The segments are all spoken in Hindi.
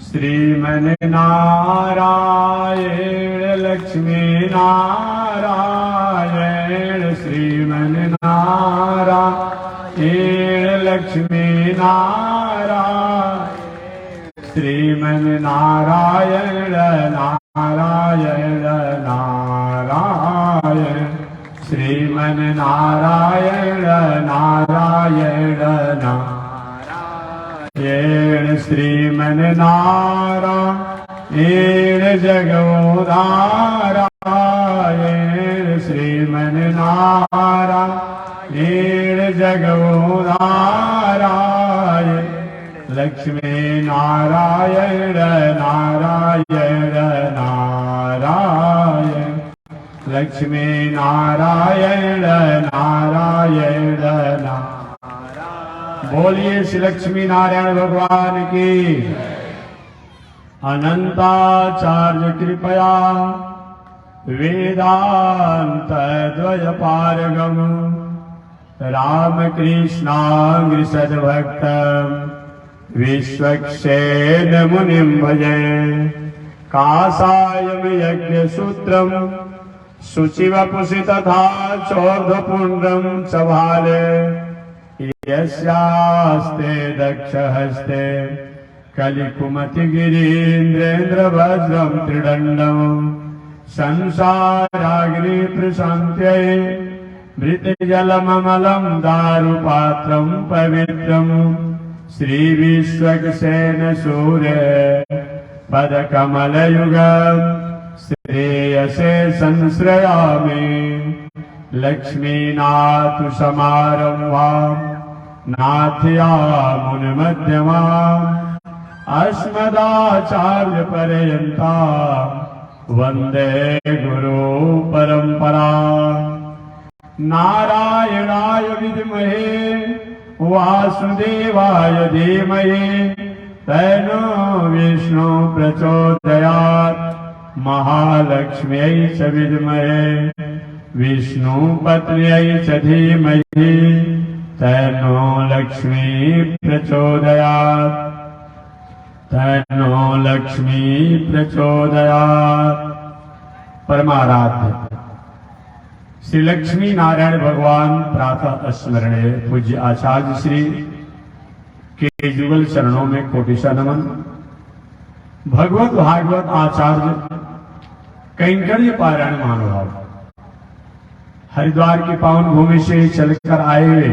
श्रीमन्नारायण लक्ष्मी नारायण श्रीमन्नारायण लक्ष्मी नारायण श्रीमन्नारायण नारायण नारायण श्रीमन्नारायण नारायण नारायण श्रीमन्नारायण जगोदारायण श्रीमन्नारायण जगोदारायण लक्ष्मी नारायण नारायण नारायण लक्ष्मी नारायण नारायण नारायण। बोलिए श्री लक्ष्मी नारायण भगवान की। अनंताचार्य कृपया वेदांत द्वय पारगम रामकृष्णांग्र सद्भक्त विश्वक्षेण मुनिं भजे। कासायम यज्ञ सूत्रम शुचिवपुषि तथा चोर्ध्वपुण्ड्रं चभाले यस्यास्ते दक्षहस्ते कलिकुमति गिरीन्द्रेन्द्र वज्रं त्रिदण्डं संसाराग्नि प्रशान्त्यै मृतजलममलं दारुपात्रं पवित्रं श्रीविश्वक्सेन सूर्य पदकमलयुगम् श्रेयसे संश्रयामि। लक्ष्मीनाथ समारम्भां नाथयामुनमध्यमाम् अस्मदाचार्यपर्यन्तां वन्दे गुरु परम्पराम्। नारायणाय विद्महे वासुदेवाय धीमहि तन्नो विष्णु प्रचोदयात्। महालक्ष्म्यै च विद्महे विष्णुपत्न्यै च धीमहि तन्नो लक्ष्मी प्रचोदयात्। तन्नो लक्ष्मी प्रचोदयात्। परमाराध्य श्री लक्ष्मी नारायण भगवान प्रातः स्मरणीय पूज्य आचार्य श्री के जुगल चरणों में कोटिशा नमन। भगवत भागवत आचार्य कैंकर्य पारायण महानुभाव हरिद्वार की पावन भूमि से चलकर आए हुए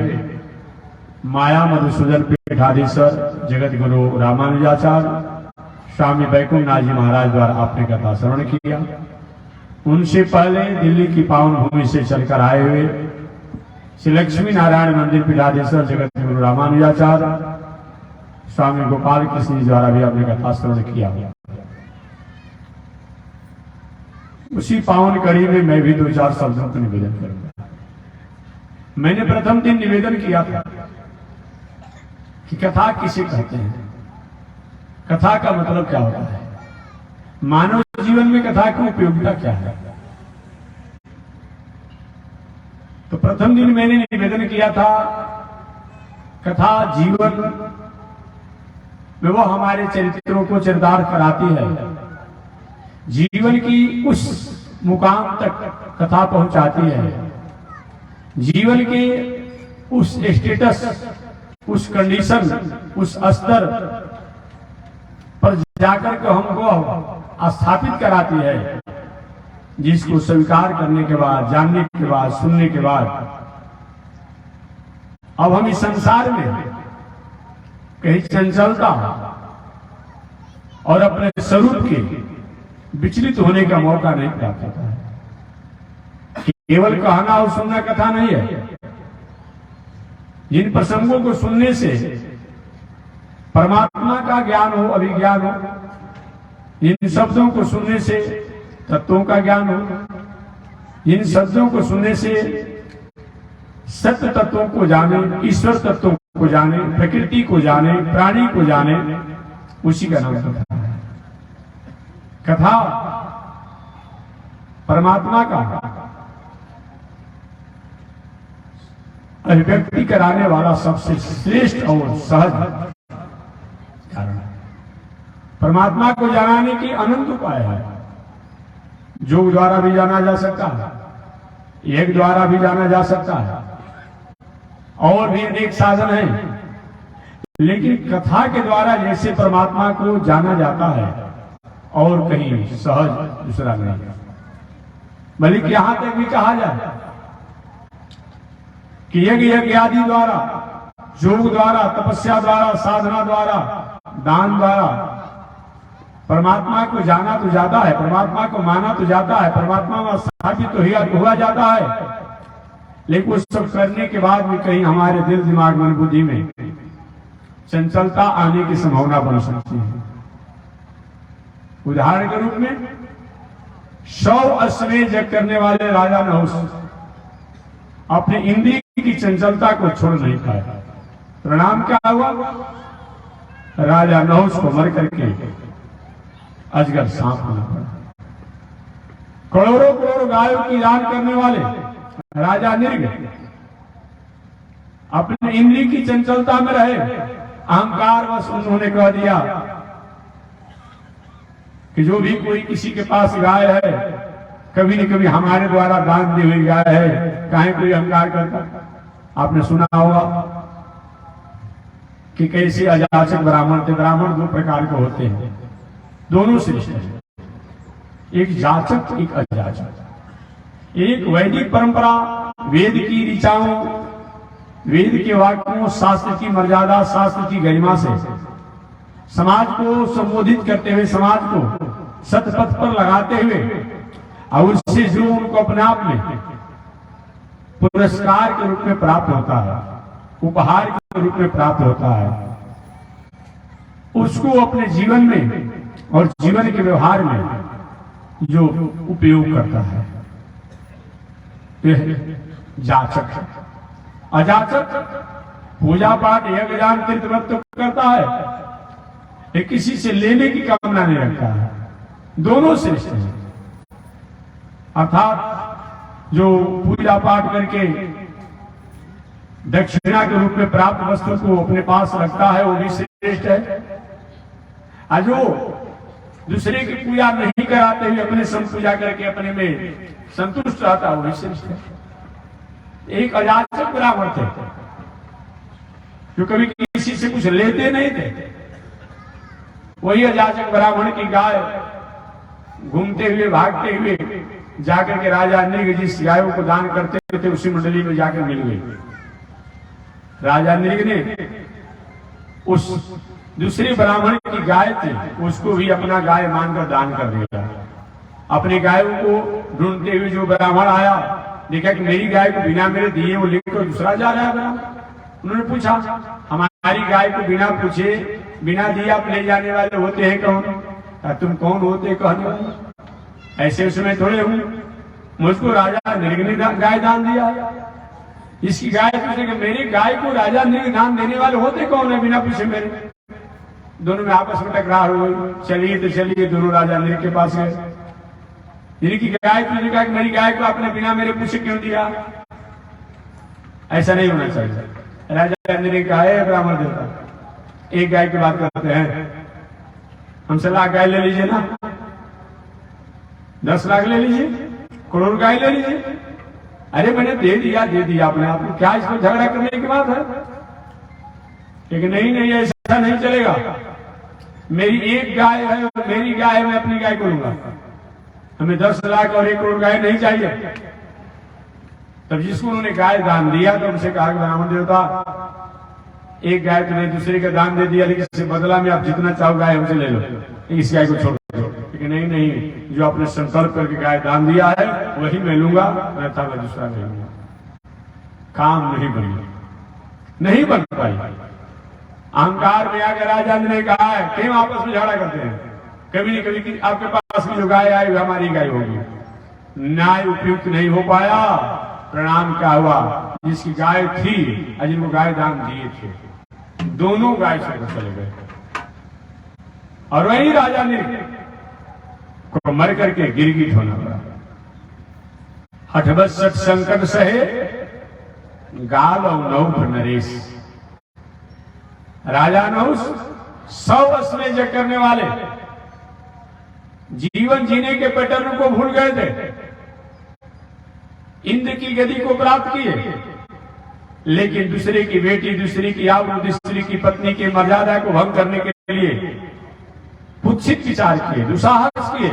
माया मधुसूदन पीठाधीश्वर जगत गुरु रामानुजाचार्य स्वामी बैकुंठनाथ जी महाराज द्वारा आपने कथा श्रवण किया। उनसे पहले दिल्ली की पावन भूमि से चलकर आए हुए श्री लक्ष्मी नारायण मंदिर पीठाधीश्वर जगत गुरु रामानुजाचार्य स्वामी गोपाल कृष्ण जी द्वारा भी आपने कथा श्रवण किया। उसी पावन कड़ी में मैं भी दो चार शब्दों का निवेदन करूंगा। मैंने प्रथम दिन निवेदन किया था कि कथा किसे कहते हैं, कथा का मतलब क्या होता है, मानव जीवन में कथा की उपयोगिता क्या है। तो प्रथम दिन मैंने निवेदन किया था कथा जीवन में वो हमारे चरित्रों को चरितार्थ कराती है, जीवन की उस मुकाम तक कथा पहुंचाती है, जीवन के उस स्टेटस, उस कंडीशन, उस स्तर पर जाकर के हमको स्थापित कराती है, जिसको स्वीकार करने के बाद, जानने के बाद, सुनने के बाद अब हम इस संसार में कहीं चंचलता और अपने स्वरूप के विचलित होने का मौका नहीं प्राप्त होता है। केवल कहना और सुनना कथा नहीं है। जिन प्रसंगों को सुनने से परमात्मा का ज्ञान हो, अभिज्ञान हो, इन शब्दों को सुनने से तत्वों का ज्ञान हो, इन शब्दों को सुनने से सत्य तत्वों को जाने, ईश्वर तत्वों को जाने, प्रकृति को जाने, प्राणी को जाने, उसी का नाम कथा है। कथा परमात्मा का अभिव्यक्ति कराने वाला सबसे श्रेष्ठ और सहज कारण है। परमात्मा को जानाने की अनंत उपाय है। योग द्वारा भी जाना जा सकता है, यज्ञ द्वारा भी जाना जा सकता है, और भी अनेक साधन हैं। लेकिन कथा के द्वारा जैसे परमात्मा को जाना जाता है और कहीं सहज दूसरा नहीं। बल्कि यहां तक भी कहा जाए कि यज्ञ आदि द्वारा, योग द्वारा, तपस्या द्वारा, साधना द्वारा, दान द्वारा परमात्मा को जाना तो जाता है, परमात्मा को माना तो जाता है, परमात्मा में स्थापित तो हुआ जाता है। लेकिन उस सब करने के बाद भी कहीं हमारे दिल, दिमाग, मन, बुद्धि में चंचलता आने की संभावना बन सकती है। उदाहरण के रूप में 100 अश्वमेध यज्ञ करने वाले राजा नहुष अपने इंद्रिय की चंचलता को छोड़ नहीं पाए। परिणाम क्या हुआ? राजा नहुष को मर करके अजगर सांप होना पड़ा। करोड़ों करोड़ों गायों की दान करने वाले राजा निर्ग अपने इंद्रिय की चंचलता में रहे, अहंकार वश उन्होंने कह दिया कि जो भी कोई किसी के पास गाय है, कभी न कभी हमारे द्वारा दान दी हुई गाय है, काहे कोई अहंकार करता। आपने सुना होगा कि कैसे अजाचक ब्राह्मण थे। ब्राह्मण 2 प्रकार के होते हैं, दोनों श्रेष्ठ हैं, एक जाचक, एक अजाचक। एक वैदिक परंपरा, वेद की ऋचाओं, वेद के वाक्यों, शास्त्र की मर्यादा, शास्त्र की गरिमा से समाज को संबोधित करते हुए, समाज को सतपथ पर लगाते हुए, और उससे जो उनको अपने आप में पुरस्कार के रूप में प्राप्त होता है, उपहार के रूप में प्राप्त होता है, उसको अपने जीवन में और जीवन के व्यवहार में जो उपयोग करता है, जाचक है। अजाचक पूजा पाठ, यज्ञ, दान, तीर्थ व्रत तो करता है, ये किसी से लेने की कामना नहीं रखता है। दोनों श्रेष्ठ हैं। अर्थात जो पूजा पाठ करके दक्षिणा के रूप में प्राप्त वस्तु को अपने पास रखता है, वो भी श्रेष्ठ है। और जो दूसरे की पूजा नहीं कराते हुए अपने सम पूजा करके अपने में संतुष्ट रहता है, वो भी श्रेष्ठ है। एक अजाचक ब्राह्मण थे जो कभी किसी से कुछ लेते नहीं थे। वही अजाचक ब्राह्मण की गाय घूमते हुए, भागते हुए जाकर के राजा नृग जिस गायों को दान करते थे उसी मंडली में जाकर मिल गई। राजा नृग ने उस दूसरे ब्राह्मण की गाय थी, उसको भी अपना गाय मानकर दान कर दिया। अपनी गायों को ढूंढते हुए जो ब्राह्मण आया, देखा कि मेरी गाय को बिना मेरे दिए वो लेकर दूसरा जा रहा है ब्राह्मण। उन्होंने पूछा, हमारी गाय को बिना पूछे, बिना दिए आप ले जाने वाले होते हैं कौन? तुम कौन होते कहने वाले? ऐसे उसमें थोड़े हूं, मुझको राजा नृग ने गाय दान दिया। इसकी गाय पूछे कि मेरी गाय को राजा नृग दान देने वाले होते कौन है बिना पूछे मेरे? दोनों में आपस में टकरार हो गई। चलिए तो चलिए, दोनों राजा नृग के पास गए। जिनकी गाय तुझे कहा कि मेरी गाय को आपने बिना मेरे पूछे क्यों दिया? ऐसा नहीं होना चाहिए। राजा नृग कहा, है ब्राह्मण देवता, एक गाय की बात करते हैं, हमसे लाख गाय ले लीजिए ना, 10 लाख ले लीजिए, करोड़ गाय ले लीजिए। अरे मैंने दे दिया अपने आप को, क्या इसमें झगड़ा करने की बात है? लेकिन नहीं, ऐसा नहीं चलेगा। मेरी एक गाय है, मेरी गाय है, मैं अपनी गाय को लूंगा। हमें 10 लाख और 1 करोड़ गाय नहीं चाहिए। तब जिसको उन्होंने गाय दान दिया तो उनसे कहा, ब्राह्मण देवता, एक गाय तुमने दूसरे का दान दे दिया, लेकिन इससे बदला में आप जितना चाहो गाय हमसे ले लो, इस गाय को छोड़ दो। लेकिन नहीं, जो आपने संकल्प करके गाय दान दिया है वही मैं लूंगा, मैं दूसरा नहीं लूंगा। काम नहीं बन पाई। अहंकार में आकर राजा ने कहा है, क्यों आपस में झगड़ा करते हैं? कभी न कभी आपके पास में जो गाय आई वो हमारी गाय होगी। न्याय उपयुक्त नहीं हो पाया। परिणाम क्या हुआ? जिसकी गाय थी और जिनको गाय दान दिए थे, दोनों गाय से चले गए। और वही राजा ने को मर करके गिरगिट होना पड़ा। हठबसठ संकट सहे गाल और नौभ नरेश। राजा नहुष 100 अश्वमेध करने वाले जीवन जीने के पैटर्न को भूल गए थे, इंद्र की गति को प्राप्त किए, लेकिन दूसरे की बेटी, दूसरे की आबरू, दूसरे की पत्नी की मर्यादा को भंग करने के लिए कुत्सित विचार किए, दुस्साहस किए।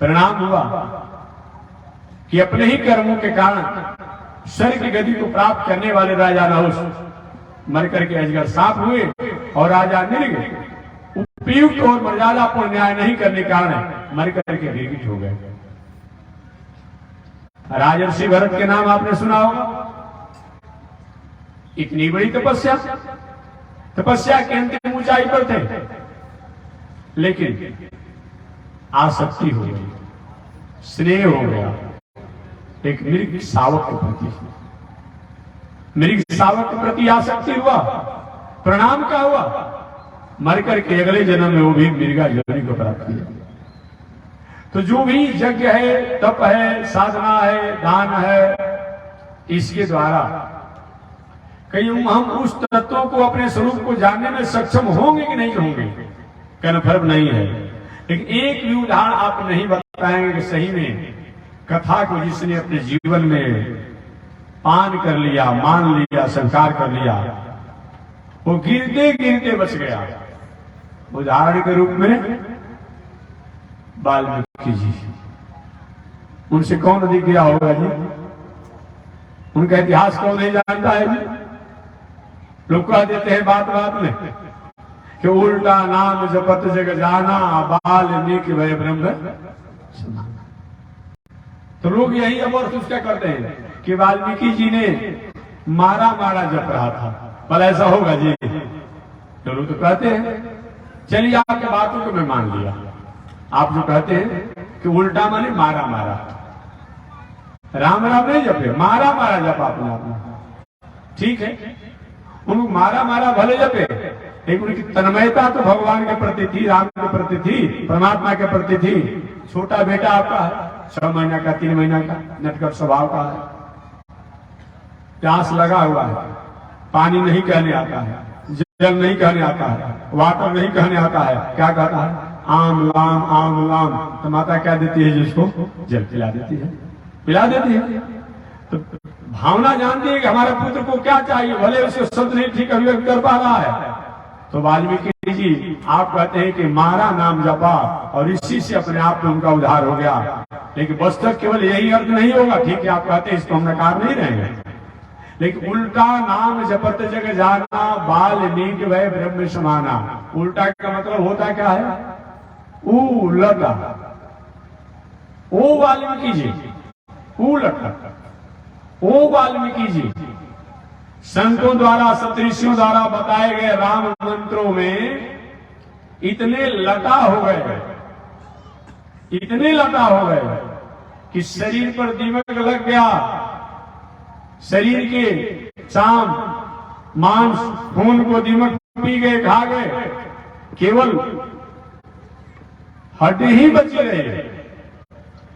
परिणाम हुआ कि अपने ही कर्मों के कारण स्वर्ग की गति को प्राप्त करने वाले राजा नहुष मर करके अजगर सांप हुए और राजा नृग उपयुक्त और मर्यादापूर्ण न्याय नहीं करने के कारण मर करके गिरगिट हो गए। राजर्षि भरत के नाम आपने सुना होगा। इतनी बड़ी तपस्या के अंतिम ऊंचाई पर थे, लेकिन आसक्ति हो गई, स्नेह हो गया एक मृग शावक के प्रति। मृग शावक के प्रति आसक्ति हुआ, परिणाम क्या हुआ? मर करके अगले जन्म में वो भी मृगा योनि को प्राप्त किया। तो जो भी यज्ञ है, तप है, साधना है, दान है, इसके द्वारा कहीं हम उस तत्वों को, अपने स्वरूप को जानने में सक्षम होंगे कि नहीं होंगे, कन्फर्म नहीं है। लेकिन एक भी उदाहरण आप नहीं बताएंगे कि सही में कथा को जिसने अपने जीवन में पान कर लिया, मान लिया, स्वीकार कर लिया, वो गिरते गिरते बच गया। उदाहरण के रूप में वाल्मीकि जी, उनसे कौन अधिक गया होगा जी? उनका इतिहास कौन नहीं जानता है जी? लोग कह देते हैं बात बात में कि उल्टा नाम जपत जग जाना, वाल्मीकि वै ब्रह्म समाना। तो लोग यही अब और क्या करते हैं कि वाल्मीकि जी ने मारा जप रहा था, भला ऐसा होगा जी? तो लोग तो कहते हैं। चलिए आपकी बातों को मैं मान लिया, आप जो कहते हैं कि उल्टा माने मारा, राम नहीं जपे, मारा जप आपने। ठीक है, उनको मारा भले जपे, लेकिन उनकी तन्मयता तो भगवान के प्रति थी, राम के प्रति थी, परमात्मा के प्रति थी। छोटा बेटा आपका है, 6 महीना का, 3 महीना का, नटखट स्वभाव का है, प्यास लगा हुआ है, पानी नहीं कहने आता है, जल नहीं कहने आता है, वाटर नहीं कहने आता है, क्या कहता है? आम लाम। तो माता क्या देती है जिसको? जल पिला देती है। तो भावना जानती है कि हमारे पुत्र को क्या चाहिए, भले उसे शब्द नहीं ठीक अभिव्यक्त कर पा रहा है। तो वाल्मीकि जी आप कहते हैं कि मारा नाम जपा और इसी से अपने आप में उनका उद्धार हो गया। लेकिन वस्तु केवल यही अर्थ नहीं होगा, ठीक है आप कहते हैं, इसको हम नकार नहीं रहेंगे, लेकिन उल्टा नाम जपत जग जाना, वाल्मीकि वै ब्रह्म समाना। उल्टा का मतलब होता क्या है? उलटा। ओ वाल्मीकि जी, उलटा। ओ वाल्मीकि जी संतों द्वारा, सतऋषियों द्वारा बताए गए राम मंत्रों में इतने लटा हो गए कि शरीर पर दीमक लग गया। शरीर के चाम, मांस, खून को दीमक पी गए, खा गए, केवल हड्डी ही बची रही।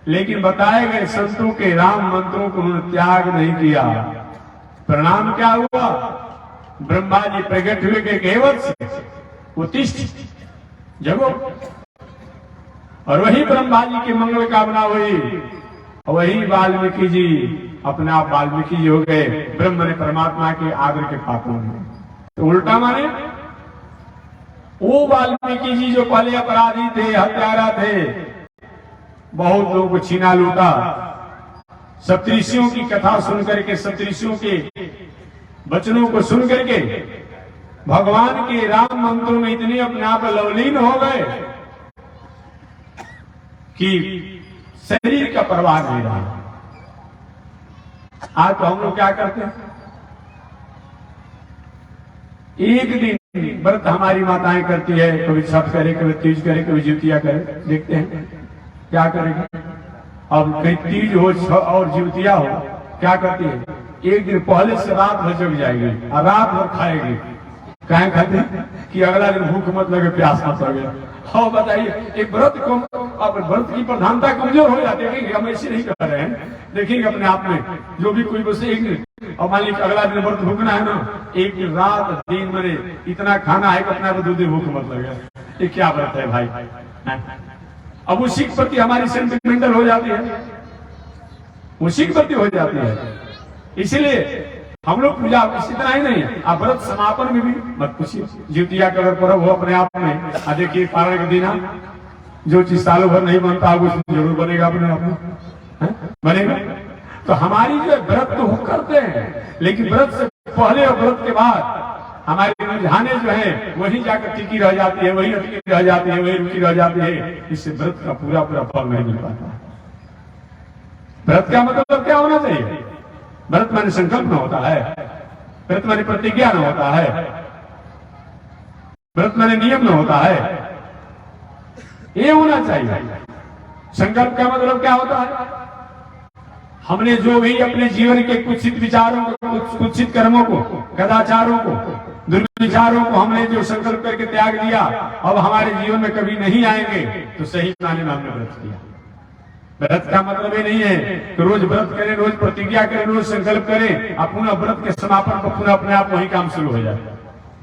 लेकिन बताए गए संतों के राम मंत्रों को उन्होंने त्याग नहीं किया। परिणाम क्या हुआ? ब्रह्मा जी प्रकट हुए के केवल से उत्तिष्ठ जगो, और वही ब्रह्मा जी की मंगल कामना हुई, वही वाल्मीकि जी अपने आप वाल्मीकि जी हो गए, ब्रह्म ने परमात्मा के आदर के पात्र हुए। तो उल्टा माने वो वाल्मीकि जी जो पहले अपराधी थे, हत्यारा थे, बहुत लोगों को छीना लूटा, सप्तऋषियों की कथा सुनकर के, सप्तऋषियों के वचनों को सुन करके भगवान के राम मंत्रों में इतने अपने आप लवलीन हो गए कि शरीर का परवाह नहीं रहा। आज तो हम लोग क्या करते हैं, एक दिन व्रत हमारी माताएं करती है, कभी छठ करे, कभी तीज करे, कभी ज्योतिया करे, देखते हैं क्या करेगी। अब कहीं तीज हो और ज्योतिया हो, क्या करती है? एक दिन पहले से रात भर जग जाएगी और रात भर खाएगी। कहें खाते कि अगला दिन भूख मत लगे, प्यास मत लगे। हाँ बताइए, एक व्रत की प्रधानता कमजोर हो जाती है। हम ऐसे नहीं कर रहे हैं, देखिएगा अपने आप में जो भी कोई बस एक दिन, और मान लीजिए अगला दिन व्रत भूखना है ना, एक दिन रात दिन मैंने इतना खाना है कि अपना 2 दिन भूख मत लगे। ये क्या व्रत है भाई? अब उसी के प्रति हमारी सेंटिमेंटल हो जाती है, उसी के प्रति हो जाती है। इसीलिए हम लोग पूजा इतना ही नहीं है, आप व्रत समापन में भी मत पूछिए। जितिया का अगर पर्व हो अपने आप में, देखिए पारण के दिन जो चीज सालों भर नहीं बनता वो जरूर बनेगा अपने आप में, बनेगा। तो हमारी जो व्रत तो हम करते हैं, लेकिन व्रत से पहले और व्रत के बाद हमारी रुझाने जो है वही जाकर टिकी रह जाती है, वही अटकी रह जाती है, वही रुकी रह जाती है। इससे व्रत का पूरा पूरा फल नहीं मिल पाता। व्रत का मतलब क्या होना चाहिए? व्रत माने संकल्प न होता है, व्रत माने प्रतिज्ञा न होता है, व्रत माने नियम न होता है। ये होना चाहिए। संकल्प का मतलब क्या होता है? हमने जो भी अपने जीवन के कुत्सित विचारों को, कुत्सित कर्मों को, कदाचारों को, दुर्विचारों को हमने जो संकल्प करके त्याग दिया, अब हमारे जीवन में कभी नहीं आएंगे, तो सही माने में हमने व्रत किया। व्रत का मतलब ये नहीं है कि रोज व्रत करें, रोज प्रतिज्ञा करें, रोज संकल्प करें, और पुनः व्रत के समापन को पुनः अपने आप वही काम शुरू हो जाए।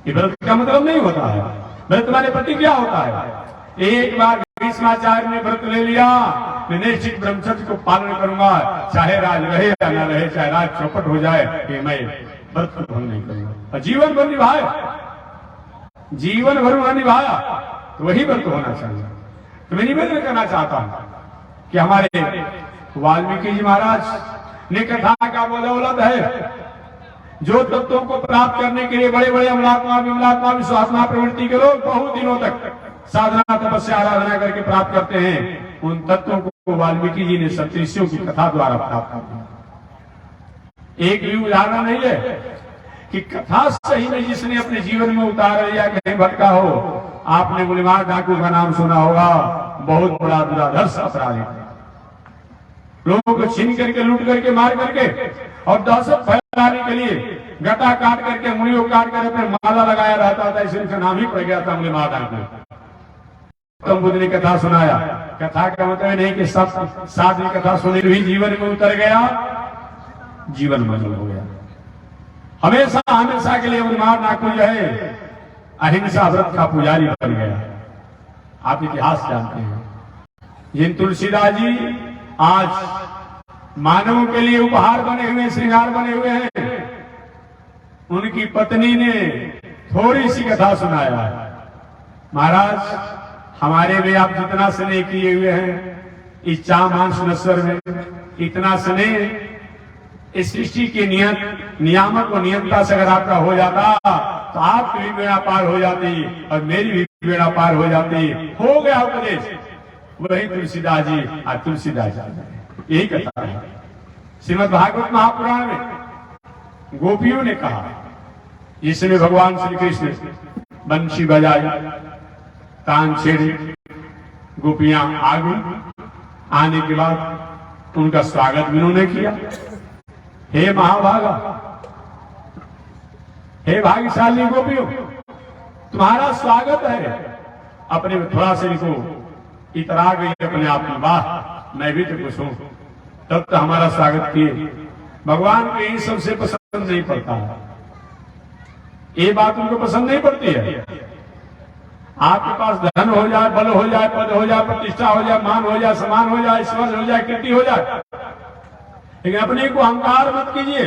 ये व्रत का मतलब नहीं होता है। व्रत माने प्रतिज्ञा होता है। एक बार भीष्माचार्य ने व्रत ले लिया, मैं निश्चित ब्रह्मचर्य को पालन करूंगा, चाहे राज रहे या न रहे, चाहे राज चौपट हो जाए, कि मैं व्रत को भंग नहीं करूंगा। और जीवन भर निभाया, जीवन भर उन्होंने निभाया, तो वही व्रत होना चाहिए। तो मैं निवेदन करना चाहता हूं कि हमारे वाल्मीकि जी महाराज ने कथा का बदौलत है, जो तत्वों को प्राप्त करने के लिए बड़े बड़े अमलात्मा विमलात्मा विश्वात्मा प्रवृत्ति के लोग बहुत दिनों तक साधना तपस्या आराधना करके प्राप्त करते हैं, उन तत्वों को वाल्मीकि जी ने सप्तऋषियों की कथा द्वारा प्राप्त किया। एक भी उदाहरण नहीं है कि कथा सही में जिसने अपने जीवन में उतार लिया, कहीं भटका हो। आपने गुलिमार डाकू का नाम सुना होगा, बहुत बड़ा दुराधर्ष अपराधी, लोगों को छीन करके, लूट करके, मार करके और दहशत फैलाने के लिए गटा काट करके, उंगलियों काट कर अपने माला लगाया रहता था, इसलिए उसका नाम ही पड़ गया था गुलिमार डाकू। गौतम बुद्ध ने कथा सुनाया। कथा का मतलब नहीं कि सब साथ में कथा सुनी हुई जीवन में उतर गया, जीवन मंगल हो गया। हमेशा हमेशा के लिए गुलिमार डाकू जो है अहिंसा व्रत का पुजारी बन गया। आप इतिहास जानते हैं। जिन तुलसीदास जी आज मानवों के लिए उपहार बने हुए, श्रृंगार बने हुए हैं, उनकी पत्नी ने थोड़ी सी कथा सुनाया। महाराज, हमारे में आप जितना स्नेह किए हुए हैं, इस चामांस नश्वर में इतना स्नेह इस सृष्टि के नियामक और नियंता से अगर आपका हो जाता, तो आपकी भी बेड़ा पार हो जाती और मेरी भी बेड़ा पार हो जाती। हो गया उपदेश। वही तुलसीदास जी आज तुलसीदास जी, यही कथा है। श्रीमद् भागवत महापुराण में गोपियों ने कहा, जिसमें भगवान श्री कृष्ण बंशी बजाई, तान छेड़ी, गोपियां आ गई। आने के बाद उनका स्वागत भी उन्होंने किया। हे महाभागा, हे भाग्यशाली गोपियों, तुम्हारा स्वागत है। अपने में थोड़ा सा इनको इतरा गई अपने आप में, वाह मैं भी तो खुश हूं, तब तो हमारा स्वागत किए। भगवान को यही सबसे पसंद नहीं पड़ता है, ये बात उनको पसंद नहीं पड़ती है। आपके पास धन हो जाए, बल हो जाए, पद हो जाए, प्रतिष्ठा हो जाए, मान हो जाए, सम्मान हो जाए, ऐश्वर्य हो जाए, कीर्ति हो जाए, लेकिन अपने को अहंकार मत कीजिए।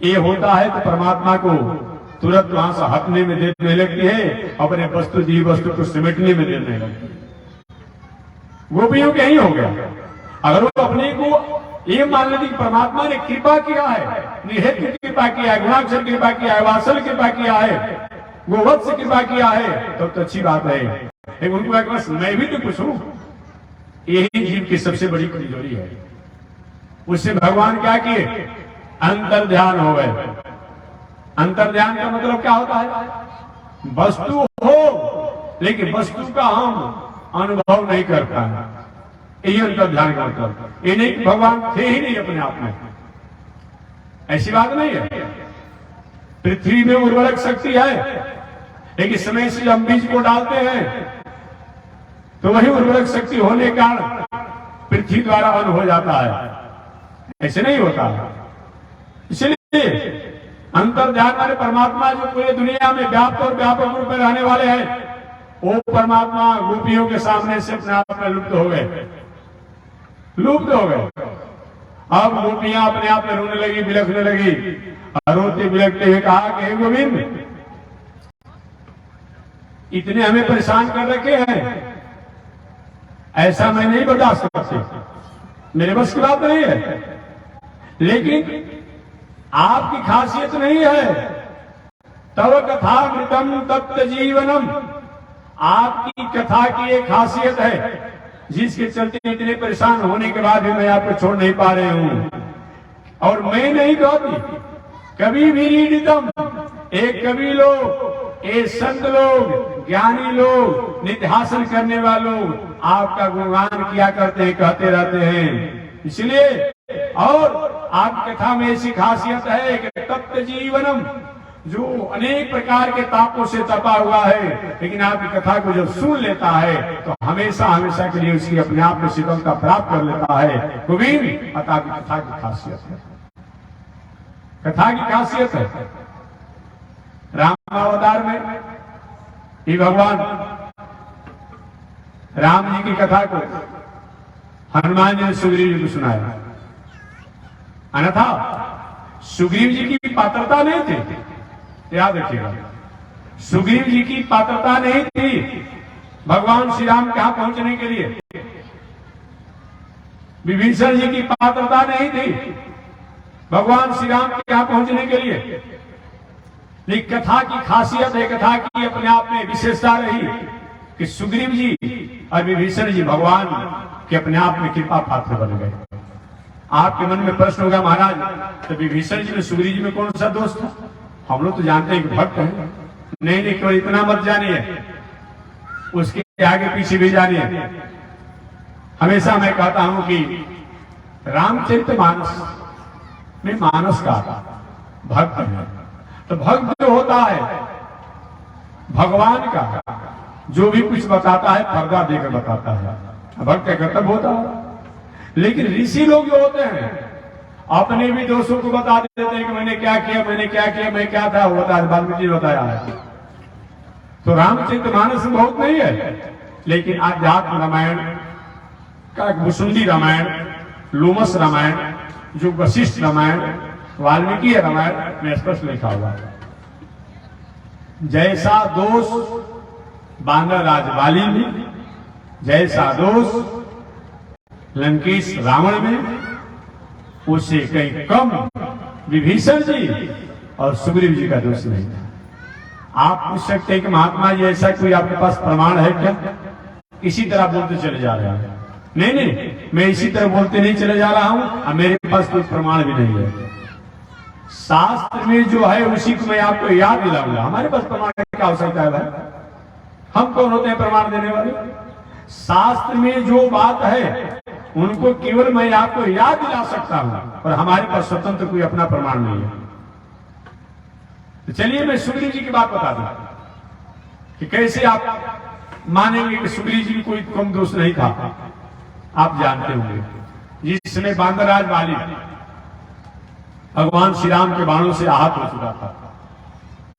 ये होता है तो परमात्मा को तुरंत वहां से हटने में देने लगती है, अपने वस्तु जीव वस्तु को सिमटने में देने लगती है। गोपियों के ही हो गया। अगर वो अपने को ये मान लेती कि परमात्मा ने कृपा किया है, निहेतु कृपा किया है, गुणाक्षर कृपा किया है, वात्सल कृपा किया है, गोवत्स कृपा किया है, तब तो अच्छी बात है। लेकिन उनको एक बस मैं भी तो कुछ हूं, यही जीव की सबसे बड़ी कमजोरी है। उससे भगवान क्या किए? अंतर ध्यान हो गए। अंतर ध्यान का मतलब क्या होता है? वस्तु हो लेकिन वस्तु का हम अनुभव नहीं कर पाए, यही अंतर ध्यान का मतलब। ये नहीं कि भगवान थे ही नहीं अपने आप में, ऐसी बात नहीं है। पृथ्वी में उर्वरक शक्ति है, लेकिन समय से हम बीज को डालते हैं तो वही उर्वरक शक्ति होने के कारण पृथ्वी द्वारा अन्न हो जाता है, ऐसे नहीं होता। इसलिए अंतर ध्यान वाले परमात्मा जो पूरी दुनिया में व्याप्त और व्यापक रूप में रहने वाले हैं, वो परमात्मा गोपियों के सामने से अपने आप में लुप्त हो गए, लुप्त हो गए। अब गोपियां अपने आप में रोने लगी, बिलखने लगी, और रोते बिलखते हुए कहा कि हे गोविंद, इतने हमें परेशान कर रखे हैं, ऐसा मैं नहीं बर्दाश्त कर सकती, मेरे बस की बात नहीं है। लेकिन आपकी खासियत नहीं है, तव कथा मृतम तप्त जीवनम, आपकी कथा की एक खासियत है जिसके चलते इतने परेशान होने के बाद भी मैं आपको छोड़ नहीं पा रही हूं। और मैं नहीं कहती, कभी भी रीडितम, एक कवि लोग, एक संत लोग, ज्ञानी लोग, निध्यासन करने वालों आपका गुणगान किया करते हैं, कहते रहते हैं। इसलिए और आपकी कथा में ऐसी खासियत है कि तप्त जीवनम, जो अनेक प्रकार के तापों से तपा हुआ है, लेकिन आपकी कथा को जब सुन लेता है तो हमेशा हमेशा के लिए उसकी अपने आप में शीतलता प्राप्त कर लेता है। गोविंद, अतः आपकी कथा की खासियत है, कथा की खासियत है। राम अवतार में ये भगवान राम जी की कथा को हनुमान जी ने सुग्रीव जी को सुनाया। अन्यथा सुग्रीव जी की पात्रता नहीं थी, याद रखिएगा, सुग्रीव जी की पात्रता नहीं थी भगवान श्री राम के यहां पहुंचने के लिए, विभीषण जी की पात्रता नहीं थी भगवान श्री राम के यहां पहुंचने के लिए। लेकिन कथा की खासियत है, कथा की अपने आप में विशेषता रही कि सुग्रीव जी और विभीषण जी भगवान के अपने आप में कृपा पात्र बन गए। आपके मन में प्रश्न होगा, महाराज तो विभीषण जी में सुग्रीव जी में कौन सा दोष था? हम लोग तो जानते हैं कि भक्त हैं। नहीं नहीं, केवल इतना मत जानिए, उसके आगे पीछे भी जानिए। हमेशा मैं कहता हूं कि रामचरितमानस में मानस का भक्त है, तो भक्त जो होता है भगवान का, जो भी कुछ बताता है पर्दा देकर बताता है, भक्त का कर्तव्य होता है। लेकिन ऋषि लोग जो होते हैं अपने भी दोषों को बता देते हैं कि मैंने क्या किया, मैंने क्या किया, मैं क्या था, वो बता, वाल्मीकि ने बताया है। तो रामचरितमानस बहुत नहीं है, लेकिन आध्यात्म रामायण का भुसुंडी रामायण, लोमस रामायण, जो वशिष्ठ रामायण, वाल्मीकि रामायण में स्पष्ट लिखा हुआ है। जैसा दोष बानर राज वाली में, जैसा दोष लंकेश रावण में, उससे कहीं कम विभीषण जी और सुग्रीव जी का दोष नहीं था। आप पूछ सकते हैं कि महात्मा जी ऐसा कोई आपके पास प्रमाण है क्या? इसी तरह बोलते चले जा रहे हैं। नहीं नहीं, मैं इसी तरह बोलते नहीं चले जा रहा हूं और मेरे पास कोई प्रमाण भी नहीं है। शास्त्र में जो है उसी को मैं आपको याद दिलाऊंगा। हमारे पास प्रमाण की आवश्यकता है भाई, हम कौन होते हैं प्रमाण देने वाले? शास्त्र में जो बात है उनको केवल मैं आपको याद दिला सकता हूं, और हमारे पास स्वतंत्र कोई अपना प्रमाण नहीं है। तो चलिए मैं सुग्रीव जी की बात बता दूं कि कैसे आप मानेंगे कि सुग्रीव जी कोई कम दोष नहीं था। आप जानते होंगे जिस समय बांदरराज वाली भगवान श्री राम के बाणों से आहत हो चुका था,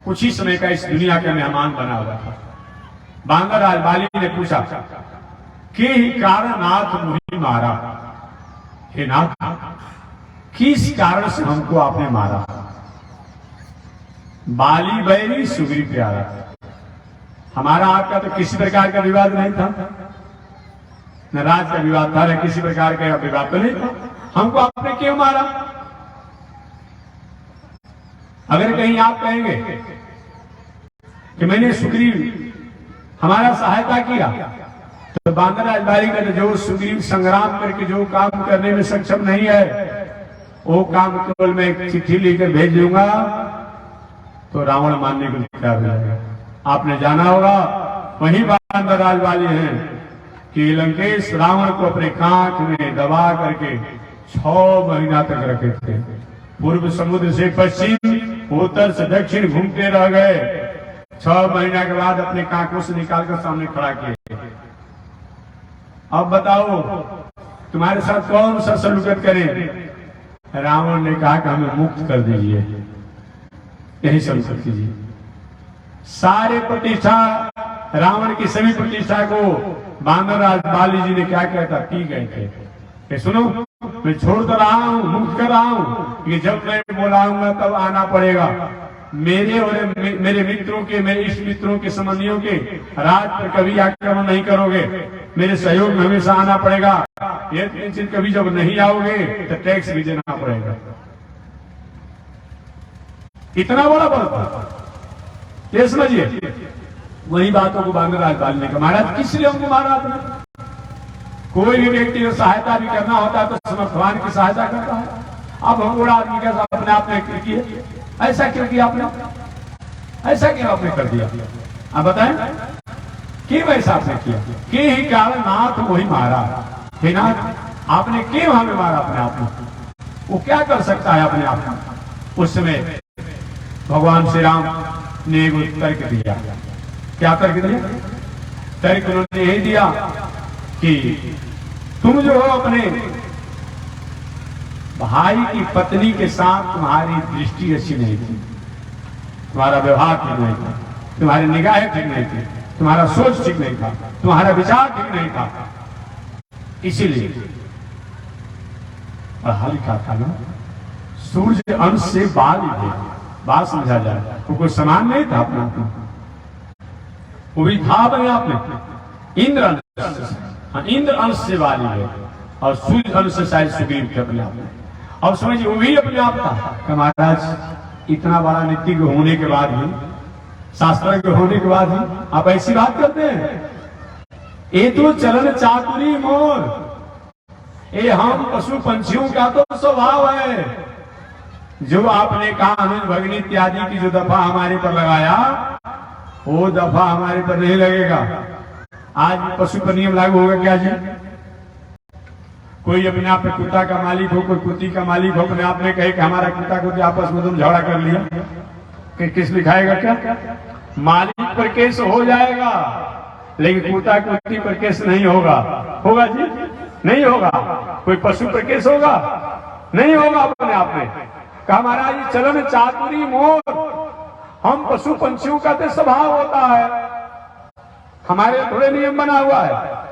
कुछ ही समय का इस दुनिया का मेहमान बना हुआ था। बांदरराज वाली ने पूछा कि ही कारण नाथ मुझे मारा, हे नाथ किस कारण से हमको आपने मारा? बाली बैरी सुग्रीव प्यारा, हमारा आपका तो किसी प्रकार का विवाद नहीं था, न राज का विवाद था, न किसी प्रकार का विवाद तो नहीं था, हमको आपने क्यों मारा? अगर कहीं आप कहेंगे कि मैंने सुग्रीव हमारा सहायता किया, तो बांदरराज बाली का जो सुग्रीव संग्राम करके जो काम करने में सक्षम नहीं है, वो काम केवल मैं एक चिट्ठी लेकर भेज दूंगा तो रावण मानने को तैयार हो जाएगा। आपने जाना होगा वही बांदरराज वाली हैं कि लंकेश रावण को अपने कांख में दबा करके 6 महीना तक रखे थे। पूर्व समुद्र से पश्चिम, उत्तर से दक्षिण घूमते रह गए। 6 महीना के बाद अपने कांखों से निकालकर सामने खड़ा किए। अब बताओ तुम्हारे साथ कौन सा सलूकत करे? रावण ने कहा कि हमें मुक्त कर दीजिए। यही सब कीजिए। सारे प्रतिष्ठा, रावण की सभी प्रतिष्ठा को बानरराज बाली जी ने क्या कहता की गए थे कि सुनो, मैं छोड़ कर रहा हूं, मुक्त कर रहा हूं कि जब मैं बुलाऊंगा तब आना पड़ेगा। मेरे और मेरे मित्रों के, मेरे इष्ट मित्रों के, संबंधियों के राज पर कभी आक्रमण नहीं करोगे, मेरे सहयोग में हमेशा आना पड़ेगा। ये कभी जब नहीं आओगे तो टैक्स भी देना पड़ेगा। इतना बड़ा बल था, ये समझिए। वही बातों को बानरराज बाली ने कहा, महाराज किस लिए हमको मारा आपने? कोई भी व्यक्ति को सहायता भी करना होता है तो समर्थवान की सहायता करता है। अब हम बड़ा आदमी कैसा अपने आप में किए, ऐसा क्यों किया आपने? ऐसा क्यों आपने कर दिया? आप बताएं क्यों ऐसा आपने किया? के ही कारण नाथ वही मारा। हे नाथ, आपने क्यों हमें मारा अपने आप में? वो क्या कर सकता है अपने आप में? उस समय भगवान श्री राम ने एक तर्क दिया। क्या तर्क दिया? तर्क उन्होंने यही दिया कि तुम जो हो अपने भाई की पत्नी के साथ तुम्हारी दृष्टि अच्छी नहीं थी, तुम्हारा व्यवहार ठीक नहीं था, तुम्हारी निगाहें ठीक नहीं थी, तुम्हारा सोच ठीक नहीं था, तुम्हारा विचार ठीक नहीं था, इसीलिए पढ़ा लिखा था ना। सूर्य अंश से बाल ही थे, बात समझा जाए तो कोई समान नहीं था अपना अपना, वो भी था अपने आप में। इंद्र अंश से वाली है और सूर्य अंश से शायद सुग्रीव थे अपने आप में। और समझिए वो भी अपने आप था कि महाराज इतना बड़ा नीति होने के बाद भी, शास्त्र होने के बाद भी आप ऐसी बात करते हैं? ये तो चलन चातुरी मोर, ये हम पशु पंछियों का तो स्वभाव है। जो आपने कहा अनुज भगनी इत्यादि की जो दफा हमारे पर लगाया, वो दफा हमारे पर नहीं लगेगा। आज पशु पर नियम लागू होगा क्या जी? कोई अपने आप में कुत्ता का मालिक हो, कोई कुत्ती का मालिक हो, अपने आप में कहे कि हमारा कुत्ता कुत्ती आपस में तुम झगड़ा कर लिया, कि किस लिखाएगा क्या? मालिक पर केस हो जाएगा, लेकिन कुत्ता कुत्ती पर केस नहीं होगा। होगा जी? नहीं होगा। कोई पशु पर केस होगा? नहीं होगा। अपने आप में कहा महाराज चलन चातुरी मोर, हम पशु पंछियों का तो स्वभाव होता है, हमारे थोड़े नियम बना हुआ है।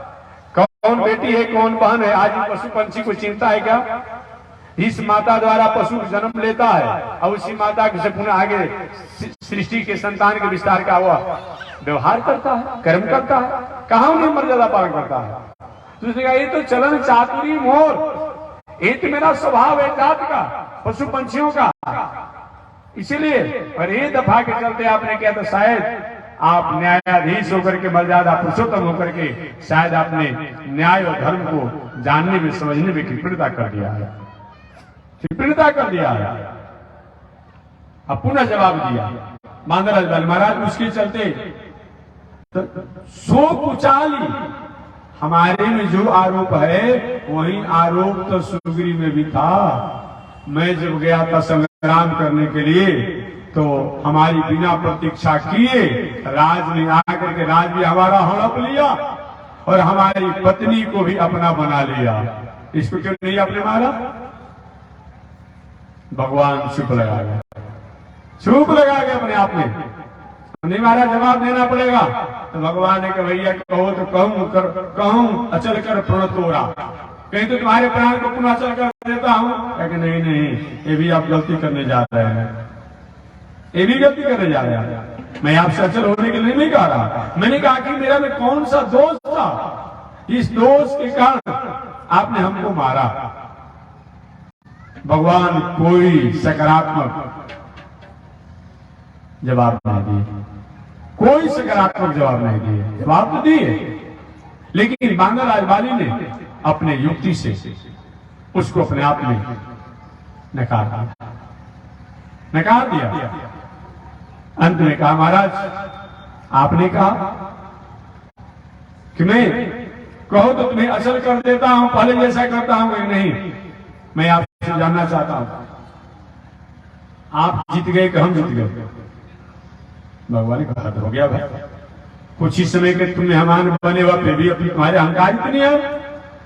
कौन बेटी है कौन बहन है, आज पशु पंछी को चिंता है क्या? इस माता द्वारा पशु जन्म लेता है और उसी माता से पुनः आगे सृष्टि के संतान के विस्तार का हुआ व्यवहार करता है, कर्म करता है, कहाँ उन्हें मर्यादा पालन करता है। तो उसने कहा ये तो चलन चातुरी मोर, ये तो मेरा स्वभाव है जात का, पशु पंछियों का। इसीलिए और ये दफा के चलते आपने किया तो शायद आप न्यायाधीश होकर के, मर्यादा पुरुषोत्तम होकर के, शायद आपने न्याय और धर्म को जानने में समझने में कृपणता कर दिया है, कृपणता कर दिया है। अब पुनः जवाब दिया बानरराज बाली महाराज। उसके चलते तो सो कुचाली, हमारे में जो आरोप है वही आरोप तो सुग्रीव में भी था। मैं जब गया था संग्राम करने के लिए तो हमारी बिना प्रतीक्षा किए राज ने आकर के राज भी हमारा हड़प लिया और हमारी पत्नी को भी अपना बना लिया। इसको क्यों नहीं आपने मारा? भगवान चुप लगा गए, चुप लगा गए अपने आप में, नहीं मारा, जवाब देना पड़ेगा। तो भगवान ने कहा भैया कहो तो कहूं अचल कर प्रण तोड़ा, कहीं तो तुम्हारे प्राण को पुनः अचल कर देता हूं। कि नहीं नहीं, ये भी आप गलती करने जा रहे हैं, ये भी गलती करने जा रहे हैं। मैं आपसे अचल होने के लिए नहीं कह रहा, मैंने कहा कि मेरा में कौन सा दोष था, इस दोष के कारण आपने हमको मारा। भगवान कोई सकारात्मक जवाब नहीं दिए, कोई सकारात्मक जवाब नहीं दिए। जवाब तो दिए, लेकिन बानरराज बाली ने अपने युक्ति से उसको अपने आप में नकार दिया, नकार दिया। अंत में कहा महाराज आपने कहा कि मैं कहो तो तुम्हें अचल कर देता हूं, पहले जैसा करता हूं कि नहीं। मैं आपसे जानना चाहता हूं, आप जीत गए कि हम जीत गए? भगवान ने कहा हो गया भाई, कुछ ही समय के तुमने हमारे बने हुआ, फिर भी अपनी तुम्हारे अहंकार इतनी है।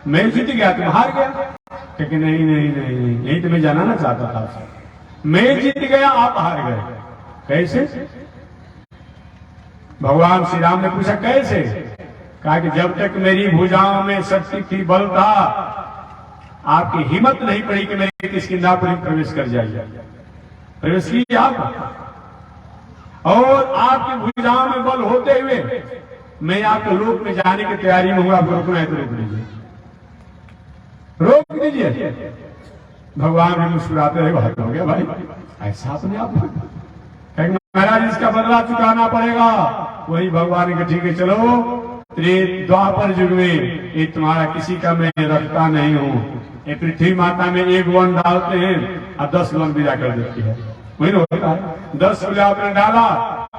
मैं जीत गया तुम हार गया? क्योंकि नहीं नहीं नहीं नहीं, यही तो मैं जानना चाहता था। मैं जीत गया आप हार गए, कैसे? भगवान श्री राम ने पूछा कैसे? कहा कि जब तक मेरी भुजाओं में शक्ति थी, बल था, आपकी हिम्मत नहीं पड़ी कि मेरे किष्किंधापुरी में प्रवेश कर जाइए। प्रवेश किए आप, और आपकी भुजाओं में बल होते हुए मैं आपके लोक में जाने की तैयारी में हूं, आपको रुकना है तो रोक लीजिए, रोक दीजिए। भगवान भी मुस्कुराते रहे, बात हो गया भाई, ऐसा अपने आप महाराज इसका बदला चुकाना पड़ेगा। वही भगवान के ठीक है चलो, द्वापर युग में ये तुम्हारा किसी का मैं रखता नहीं हूं। ये पृथ्वी माता में एक वन डालते हैं और 10 वन विदा कर देती है, वही ना होता है। 10 रुपया आपने डाला,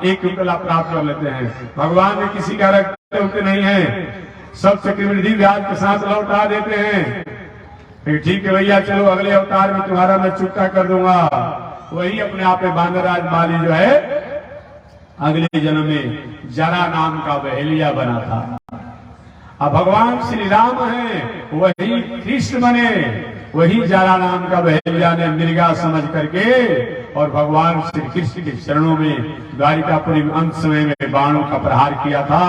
1 रुपया प्राप्त कर लेते हैं। भगवान में किसी का रखते होते नहीं है, सब चक्रवृद्धि ब्याज के साथ लौटा देते हैं। फिर ठीक है भैया चलो, अगले अवतार में तुम्हारा मैं चुकता कर दूंगा। वही अपने आप में बांदराज बाली जो है अगले जन्म में जरा नाम का बहेलिया बना था। अब भगवान श्री राम है, वही कृष्ण बने, वही जरा नाम का बहेलिया ने मृगा समझ करके और भगवान श्री कृष्ण के चरणों में द्वारिकापुरी में अंत समय में बाणों का प्रहार किया था।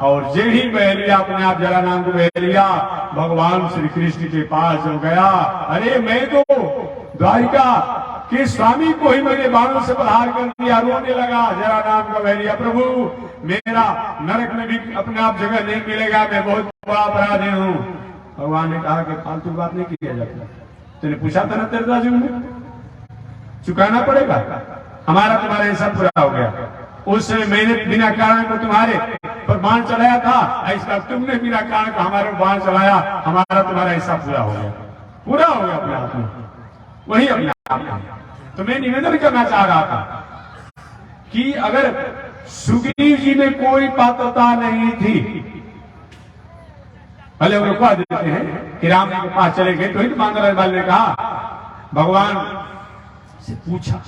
और जे ही बहेलिया अपने आप जरा नाम का बहेलिया भगवान श्री कृष्ण के पास जो गया, अरे मैं तो द्वारिका कि स्वामी को ही मेरे बाणों से प्रहार कर दिया, रोने लगा जरा नाम का बहेलिया, प्रभु मेरा नरक में भी अपने आप जगह नहीं मिलेगा, मैं बहुत बड़ा अपराधी हूँ। भगवान ने कहा कि फालतू बात नहीं किया जाता, तूने पूछा था ना तेरे राजू में, चुकाना पड़ेगा, हमारा तुम्हारा हिस्सा पूरा हो गया। उस समय मैंने बिना कारण को तुम्हारे पर बाण चलाया था, ऐसा तुमने बिना कारण को हमारे बाण चलाया, हमारा तुम्हारा हिस्सा पूरा हो गया, पूरा हो गया अपने आप में, वही अपने आप में। तो मैं निवेदन करना चाह रहा था कि अगर सुग्रीव जी में कोई पात्रता नहीं थी, भले वो रुकवा देते हैं कि राम जी के पास चले गए, तो ही तो बांदराज बाली ने कहा, भगवान से पूछा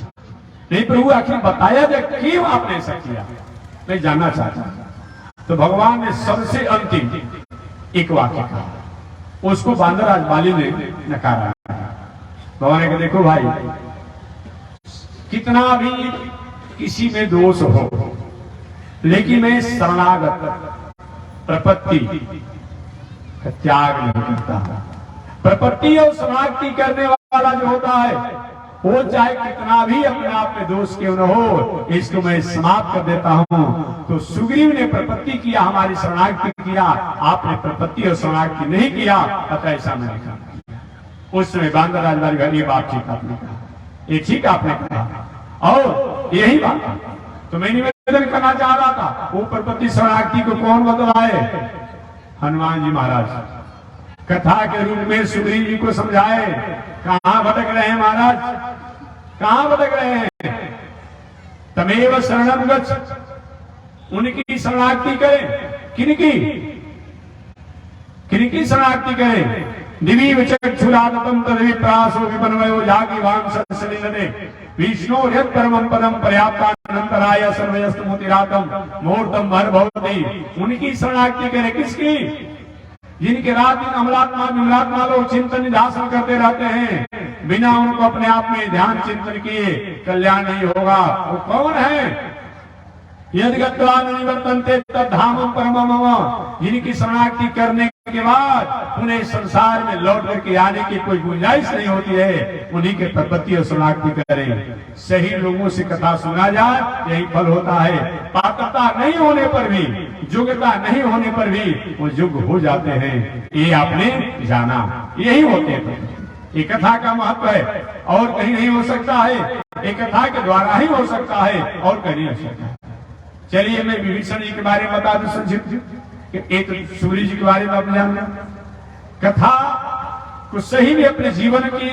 नहीं प्रभु आखिर बताया जाए क्यों आपने ऐसा किया, मैं जानना चाहता हूं। तो भगवान ने सबसे अंतिम एक वाक्य कहा, उसको बांदराज बाली ने नकारा। भगवान ने कहा देखो भाई, कितना भी किसी में दोष हो, लेकिन मैं शरणागत प्रपत्ति का त्याग नहीं करता। प्रपत्ति और शरणागति करने वाला जो होता है, वो चाहे कितना भी अपने आप में दोष क्यों न हो, इसको मैं समाप्त कर देता हूं। तो सुग्रीव ने प्रपत्ति किया, हमारी शरणागति किया, आपने प्रपत्ति और शरणागति नहीं किया, अतः ऐसा मैंने कहा। उस समय बांदराज बाली ये बात ठीक आपने कहा, ये ठीक आपने कहा, और यही बात तो मैं निवेदन करना चाह रहा था। वो प्रपत्ति शरणागति को कौन बतलाए? हनुमान जी महाराज कथा के रूप में सुग्रीव जी को समझाए। कहां भटक रहे हैं महाराज, कहां भटक रहे हैं? तमेव शरणं गच्छ, उनकी शरणागति करें। किनकी? किनकी शरणागति करें? दिवी विचक्षुरादतम तद्विप्रासो विपन्वयो जागी वांसलिलने विष्णु यत् परमं पदम पर्याप्तानंतराय सर्वयस्तमुतिरातम मुहूर्तम भर भवति। उनकी शरणागति करें। किसकी? जिनके रात दिन अमलात्मा लोग चिंतन निधासन करते रहते हैं, बिना उनको अपने आप में ध्यान चिंतन किए कल्याण नहीं होगा। वो कौन है? यदि गत्वा निवर्तन्ते तद्धामं परमं मम, जिनकी शरणागति करने के बाद पुनः संसार में लौट करके आने की कोई गुंजाइश नहीं होती है, उन्हीं के प्रपत्ति और शरणागति करें। सही लोगों से कथा सुना जाए, यही फल होता है। पात्रता नहीं होने पर भी, योग्यता नहीं होने पर भी वो योग्य हो जाते हैं, ये आपने जाना। यही होते हैं, ये कथा का महत्व है, और कहीं नहीं हो सकता है। एक कथा के द्वारा ही हो सकता है, और कहीं हो सकता है। चलिए मैं विभीषण जी के बारे में बता दूं संक्षिप्त। एक सूर्य जी के बारे में आप जानना। कथा को सही में अपने जीवन के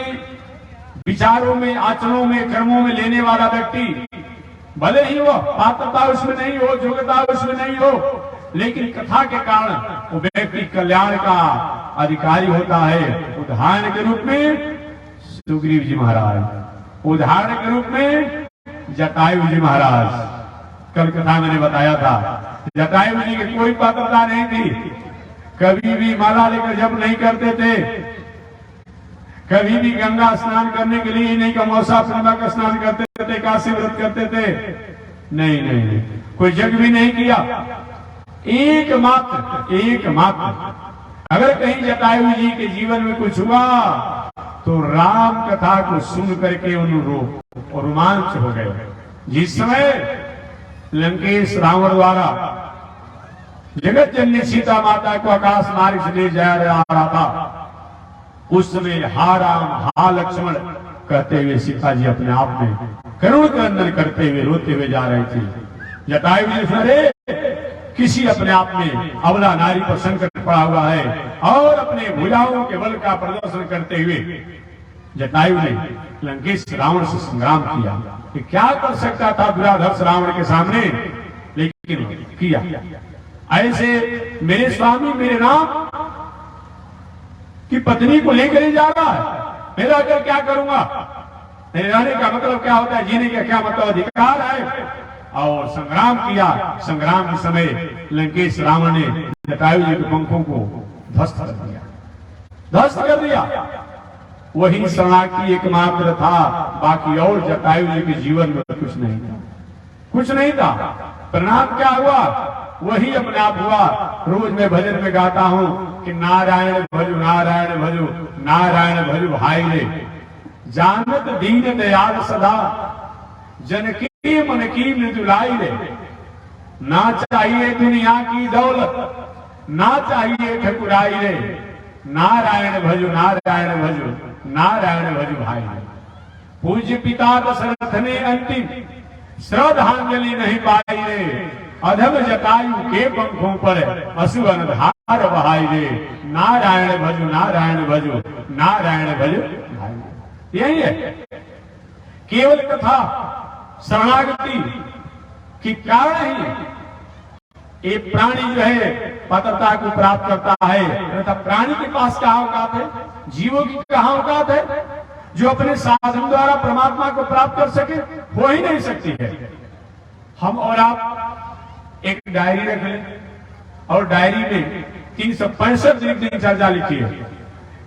विचारों में, आचरणों में, कर्मों में लेने वाला व्यक्ति, भले ही वो पात्रता उसमें नहीं हो, योग्यता उसमें नहीं हो, लेकिन कथा के कारण वो व्यक्ति कल्याण का अधिकारी होता है। उदाहरण के रूप में सुग्रीव जी महाराज, उदाहरण के रूप में जटायु जी महाराज। कल कथा मैंने बताया था, जटायु जी की कोई पात्रता नहीं थी, कभी भी माला लेकर जप नहीं करते थे, कभी भी गंगा स्नान करने के लिए नहीं, कमौसा पूर्णिमा का स्नान करते थे, काशी व्रत करते थे, नहीं नहीं नहीं, कोई यज्ञ भी नहीं किया। एकमात्र अगर कहीं जटायु जी के जीवन में कुछ हुआ तो राम कथा को सुन करके अनुरूप और रोमांच हो गए। जिस समय लंकेश रावण द्वारा जगत जननी सीता माता को आकाश मार्ग से ले जा रहा था, उस समय हा राम हा लक्ष्मण कहते हुए सीता जी अपने आप में करुण क्रंदन करते हुए रोते हुए जा रहे थे। जटायु जी अरे किसी अपने आप में अबला नारी पर संकट पड़ा हुआ है और अपने भुजाओं के बल का प्रदर्शन करते हुए जटायु ने लंकेश रावण से संग्राम किया कि क्या कर सकता था दुराधर्ष रावण के सामने, लेकिन किया। ऐसे मेरे स्वामी मेरे राम की पत्नी को लेकर ही जा रहा है, मैं रहकर क्या करूंगा, मेरे रहने का मतलब क्या होता है, जीने का क्या मतलब अधिकार है। और संग्राम किया। संग्राम के समय लंकेश रावण ने जटायु जी के पंखों को ध्वस्त कर दिया, ध्वस्त कर दिया। वही शरणार्थी एकमात्र था, बाकी और जटायु जी के जीवन में कुछ नहीं था, कुछ नहीं था। परिणाम क्या हुआ, वही अपने आप हुआ। रोज मैं भजन में गाता हूं कि नारायण भजु नारायण भजु नारायण भजु भाई रे, जानत दीन दयाल सदा जन के मन की मृदुलाई रे। ना चाहिए दुनिया की दौलत, ना चाहिए ठकुराई रे, नारायण भजु नारायण भजु नारायण भजु भाई रे। पूज्य पिता दशरथ ने अंतिम श्रद्धांजलि नहीं पाई रे, अधम जटायु के पंखों पर अश्रु धार बहाई रे। नारायण भजु नारायण भजु नारायण भजु भाई। यही है केवल कथा शरणागति की कारण ही ये प्राणी जो है पात्रता को प्राप्त करता है, तथा प्राणी के पास क्या औकात है, जीवों की कहां औकात है जो अपने साधन द्वारा परमात्मा को प्राप्त कर सके, हो ही नहीं सकती है। हम और आप एक डायरी रख लें और डायरी में 365 दिन की चर्चा लिखिए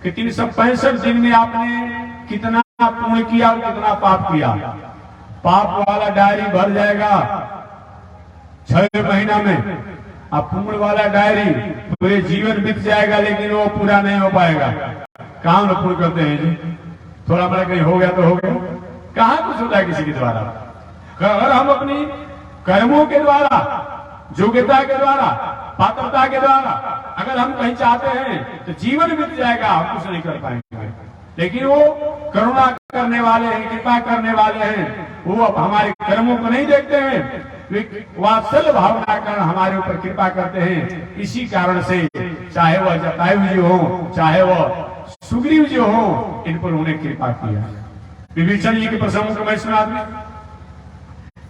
कि 365 दिन में आपने कितना पुण्य किया और कितना पाप किया। पाप वाला डायरी भर जाएगा 6 महीना में, अब पुण्य वाला डायरी पूरे जीवन बीत जाएगा, लेकिन वो पूरा नहीं हो पाएगा। कहां लोग पुण्य करते हैं जी, थोड़ा बड़ा कहीं हो गया तो हो गया, कहां कुछ होता है किसी के द्वारा। अगर हम अपनी कर्मों के द्वारा, योग्यता के द्वारा, पात्रता के द्वारा अगर हम कहीं चाहते हैं तो जीवन बीत जाएगा, हम कुछ नहीं कर पाएंगे। लेकिन वो करुणा करने वाले हैं, कृपा करने वाले हैं, वो अब हमारे कर्मों को नहीं देखते हैं, वात्सल्य भावना कारण हमारे ऊपर कृपा करते हैं। इसी कारण से चाहे वह जटायु जी हो, चाहे वह सुग्रीव जी हो, इन पर उन्हें कृपा किया। विभीषण जी के प्रसंग को मैं सुना दूं।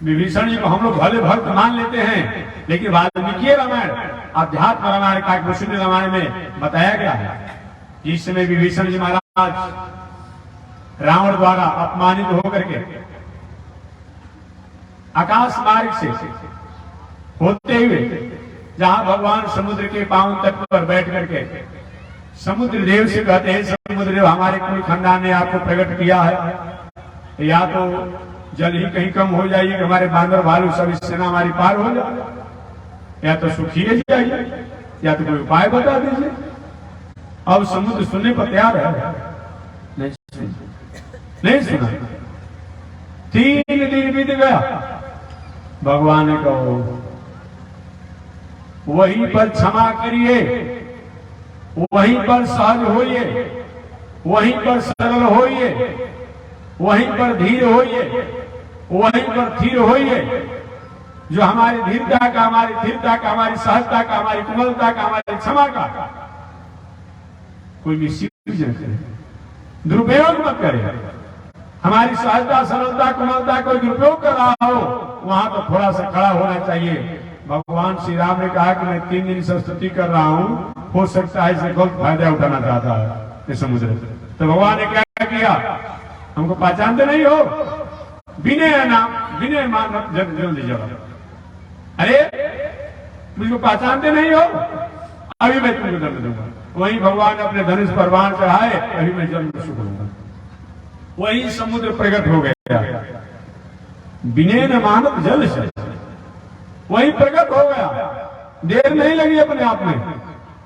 विभीषण जी को हम लोग भले भक्त मान लेते हैं, लेकिन वाल्मीकि रामायण अध्यात्म रामायण का कृष्ण रामायण में बताया गया है, जिस समय विभीषण जी महाराज रावण द्वारा अपमानित होकर के आकाश मार्ग से होते हुए जहां भगवान समुद्र के पावन तट पर बैठ करके समुद्र देव से कहते हैं, समुद्र देव हमारे कोई खानदान ने आपको प्रकट किया है, या तो जल ही कहीं कम हो जाइए कि हमारे बांदर भालू सब इस सेना हमारी पार हो जाए, या तो सुखिए जाइए, या तो कोई उपाय बता दीजिए। अब समुद्र सुनने पर तैयार है, नहीं सुना। 3 दिन बीत गया, भगवान ने कहो वहीं पर क्षमा करिए, वहीं पर सहज होइए, वहीं पर सरल होइए, वहीं पर धीर होइए, वहीं पर स्थिर होइए। जो हमारी धीरता का, हमारी स्थिरता का, हमारी सहजता का, हमारी कोमलता का, हमारी क्षमा का कोई मिसयूज न करे, दुरुपयोग मत करे। हमारी सहजता, सरलता, कोमलता कोई दुरुपयोग कर रहा हो, वहां तो थोड़ा सा खड़ा होना चाहिए। भगवान श्री राम ने कहा कि मैं 3 दिन से स्तुति कर रहा हूं, हो सकता है इसे गलत फायदा उठाना चाहता है समुद्र। तो भगवान ने क्या किया, हमको पहचानते नहीं हो, विनय नाम विनय मान जल्दी जवाब, अरे मुझको पहचानते नहीं हो, अभी मैं तुमको दंड दूंगा। वहीं भगवान ने अपने धनुष पर बाण चढ़ाए, अभी मैं जल में सुखूंगा। वही समुद्र प्रकट हो गया, बिने न मानव जल से, वही प्रकट हो गया, देर नहीं लगी अपने आप में।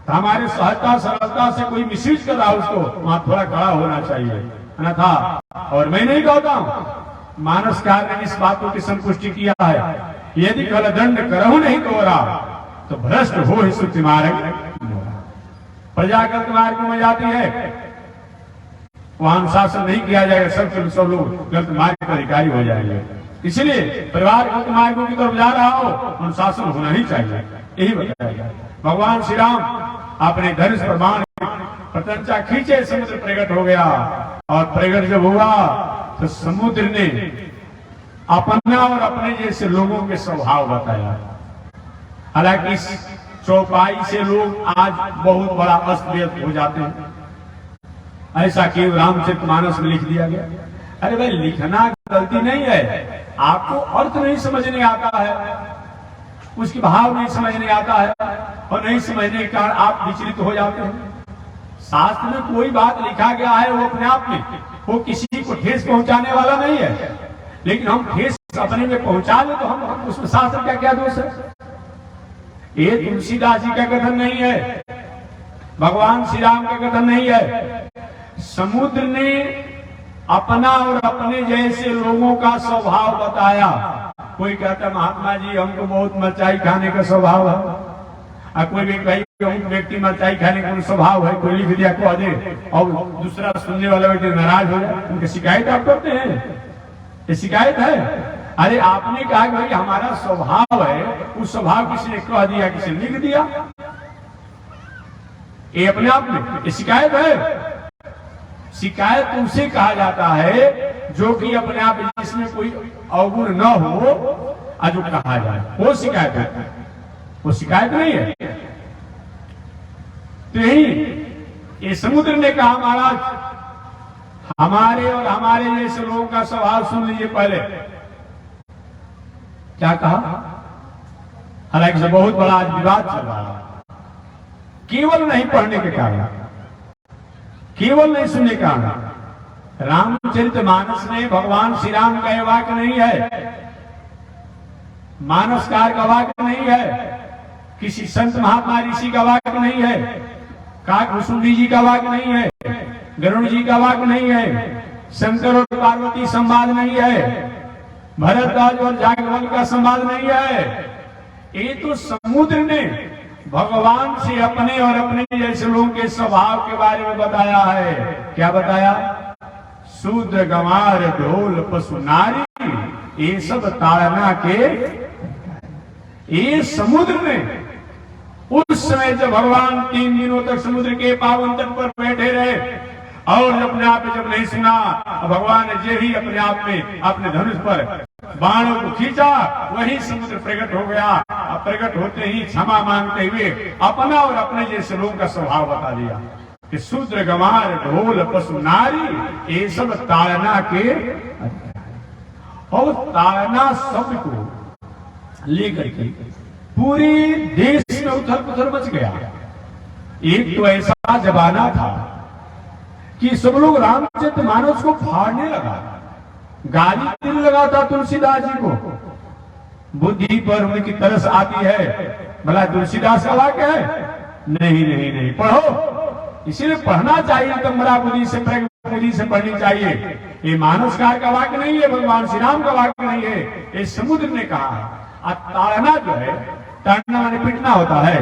हमारे सहजता सरलता से कोई मिसयूज कर रहा, उसको वहां थोड़ा खड़ा होना चाहिए, अन्यथा। और मैं नहीं कहता हूं, मानसकार ने इस बातों की संपुष्टि किया है, यदि कल दंड करहु नहीं तोरा तो भ्रष्ट हो ही सुति मार्ग। प्रजा गलत मार्ग में जाती है, वहां अनुशासन नहीं किया जाएगा, सब लोग गलत मार्ग पर अधिकारी हो जाएंगे। इसलिए परिवार गलत मार्गों की तरफ जा रहा हो, अनुशासन होना ही चाहिए, यही बताया। भगवान श्री राम अपने धनुष पर बाण प्रत्यंचा खींचे, समुद्र प्रकट हो गया। और प्रकट जब हुआ तो समुद्र ने अपना और अपने जैसे लोगों के स्वभाव बताया। हालांकि इस चौपाई से लोग आज बहुत बड़ा अस्त व्यस्त हो जाते हैं, ऐसा कि रामचरितमानस में लिख दिया गया। अरे भाई, लिखना गलती नहीं है, आपको अर्थ नहीं समझने आता है, उसकी भाव नहीं समझने आता है, और नहीं समझने के कारण आप विचलित हो जाते हैं। शास्त्र में कोई बात लिखा गया है, वो अपने आप में वो किसी को ठेस पहुंचाने वाला नहीं है, लेकिन हम ठेस अपने में पहुंचा ले तो हम उसमें शास्त्र का क्या दोष है? ये तुलसीदास जी का कथन नहीं है, भगवान श्री राम का कथन नहीं है। समुद्र ने अपना और अपने जैसे लोगों का स्वभाव बताया। कोई कहता महात्मा जी हमको बहुत मिर्चाई खाने का स्वभाव है, और कोई व्यक्ति मिर्चाई खाने का स्वभाव है, कोई लिख दिया कह दे, और दूसरा सुनने वाला व्यक्ति नाराज हो जाए। उनकी शिकायत आप करते हैं, ये शिकायत है। अरे आपने कहा कि भाई हमारा स्वभाव है, उस स्वभाव किसी ने कह दिया, किसी ने लिख दिया, ये अपने आप में ये शिकायत है। शिकायत उसे कहा जाता है जो कि अपने आप जिसमें कोई अवगुण न हो, और जो कहा जाए वो शिकायत है, वो शिकायत नहीं है। तो यही ये समुद्र ने कहा, महाराज हमारे और हमारे जैसे लोगों का स्वभाव सुन लीजिए। पहले क्या कहा? हालांकि से बहुत बड़ा आज विवाद चल रहा है, केवल नहीं पढ़ने के कारण, केवल नहीं सुनने के कारण। रामचरितमानस में भगवान श्री राम का वाक्य नहीं है, मानसकार का वाक्य नहीं है, किसी संत महात्मा ऋषि का वाक्य नहीं है, काकभूषुंडी जी का वाक्य नहीं है, गरुड़ जी का वाक्य नहीं है, शंकर और पार्वती संवाद नहीं है, भरद्वाज और जागवल का संवाद नहीं है। ये तो समुद्र ने भगवान से अपने और अपने जैसे लोगों के स्वभाव के बारे में बताया है। क्या बताया? शूद्र गंवार ढोल पशु नारी, ये सब ताड़ना के। ये समुद्र ने उस समय जब भगवान 3 दिनों तक समुद्र के पावन तट पर बैठे रहे, और अपने आप में जब नहीं सुना, भगवान ने जो ही अपने आप में अपने धनुष पर बाणों को खींचा, वही समुद्र प्रकट हो गया। प्रकट होते ही क्षमा मांगते हुए अपना और अपने जैसे लोगों का स्वभाव बता दिया कि शूद्र गंवार ढोल पशु नारी, ये सब ताड़ना के। और ताड़ना शब्द को लेकर के पूरे देश में उथल पुथल मच गया। एक तो ऐसा जमाना था कि सब लोग रामचरितमानस को फाड़ने लगा, गाली देने लगा था तुलसीदास जी को। बुद्धि पर उनकी तरस आती है, भला तुलसीदास का वाक्य है? नहीं नहीं नहीं, पढ़ो। इसीलिए पढ़ना चाहिए, एकदम बड़ा बुद्धि से पढ़नी चाहिए। ये मानसकार का वाक्य नहीं है, भगवान श्री राम का वाक्य नहीं है, ये समुद्र ने कहा है। ताड़ना जो है, ताड़ना माने पिटना होता है,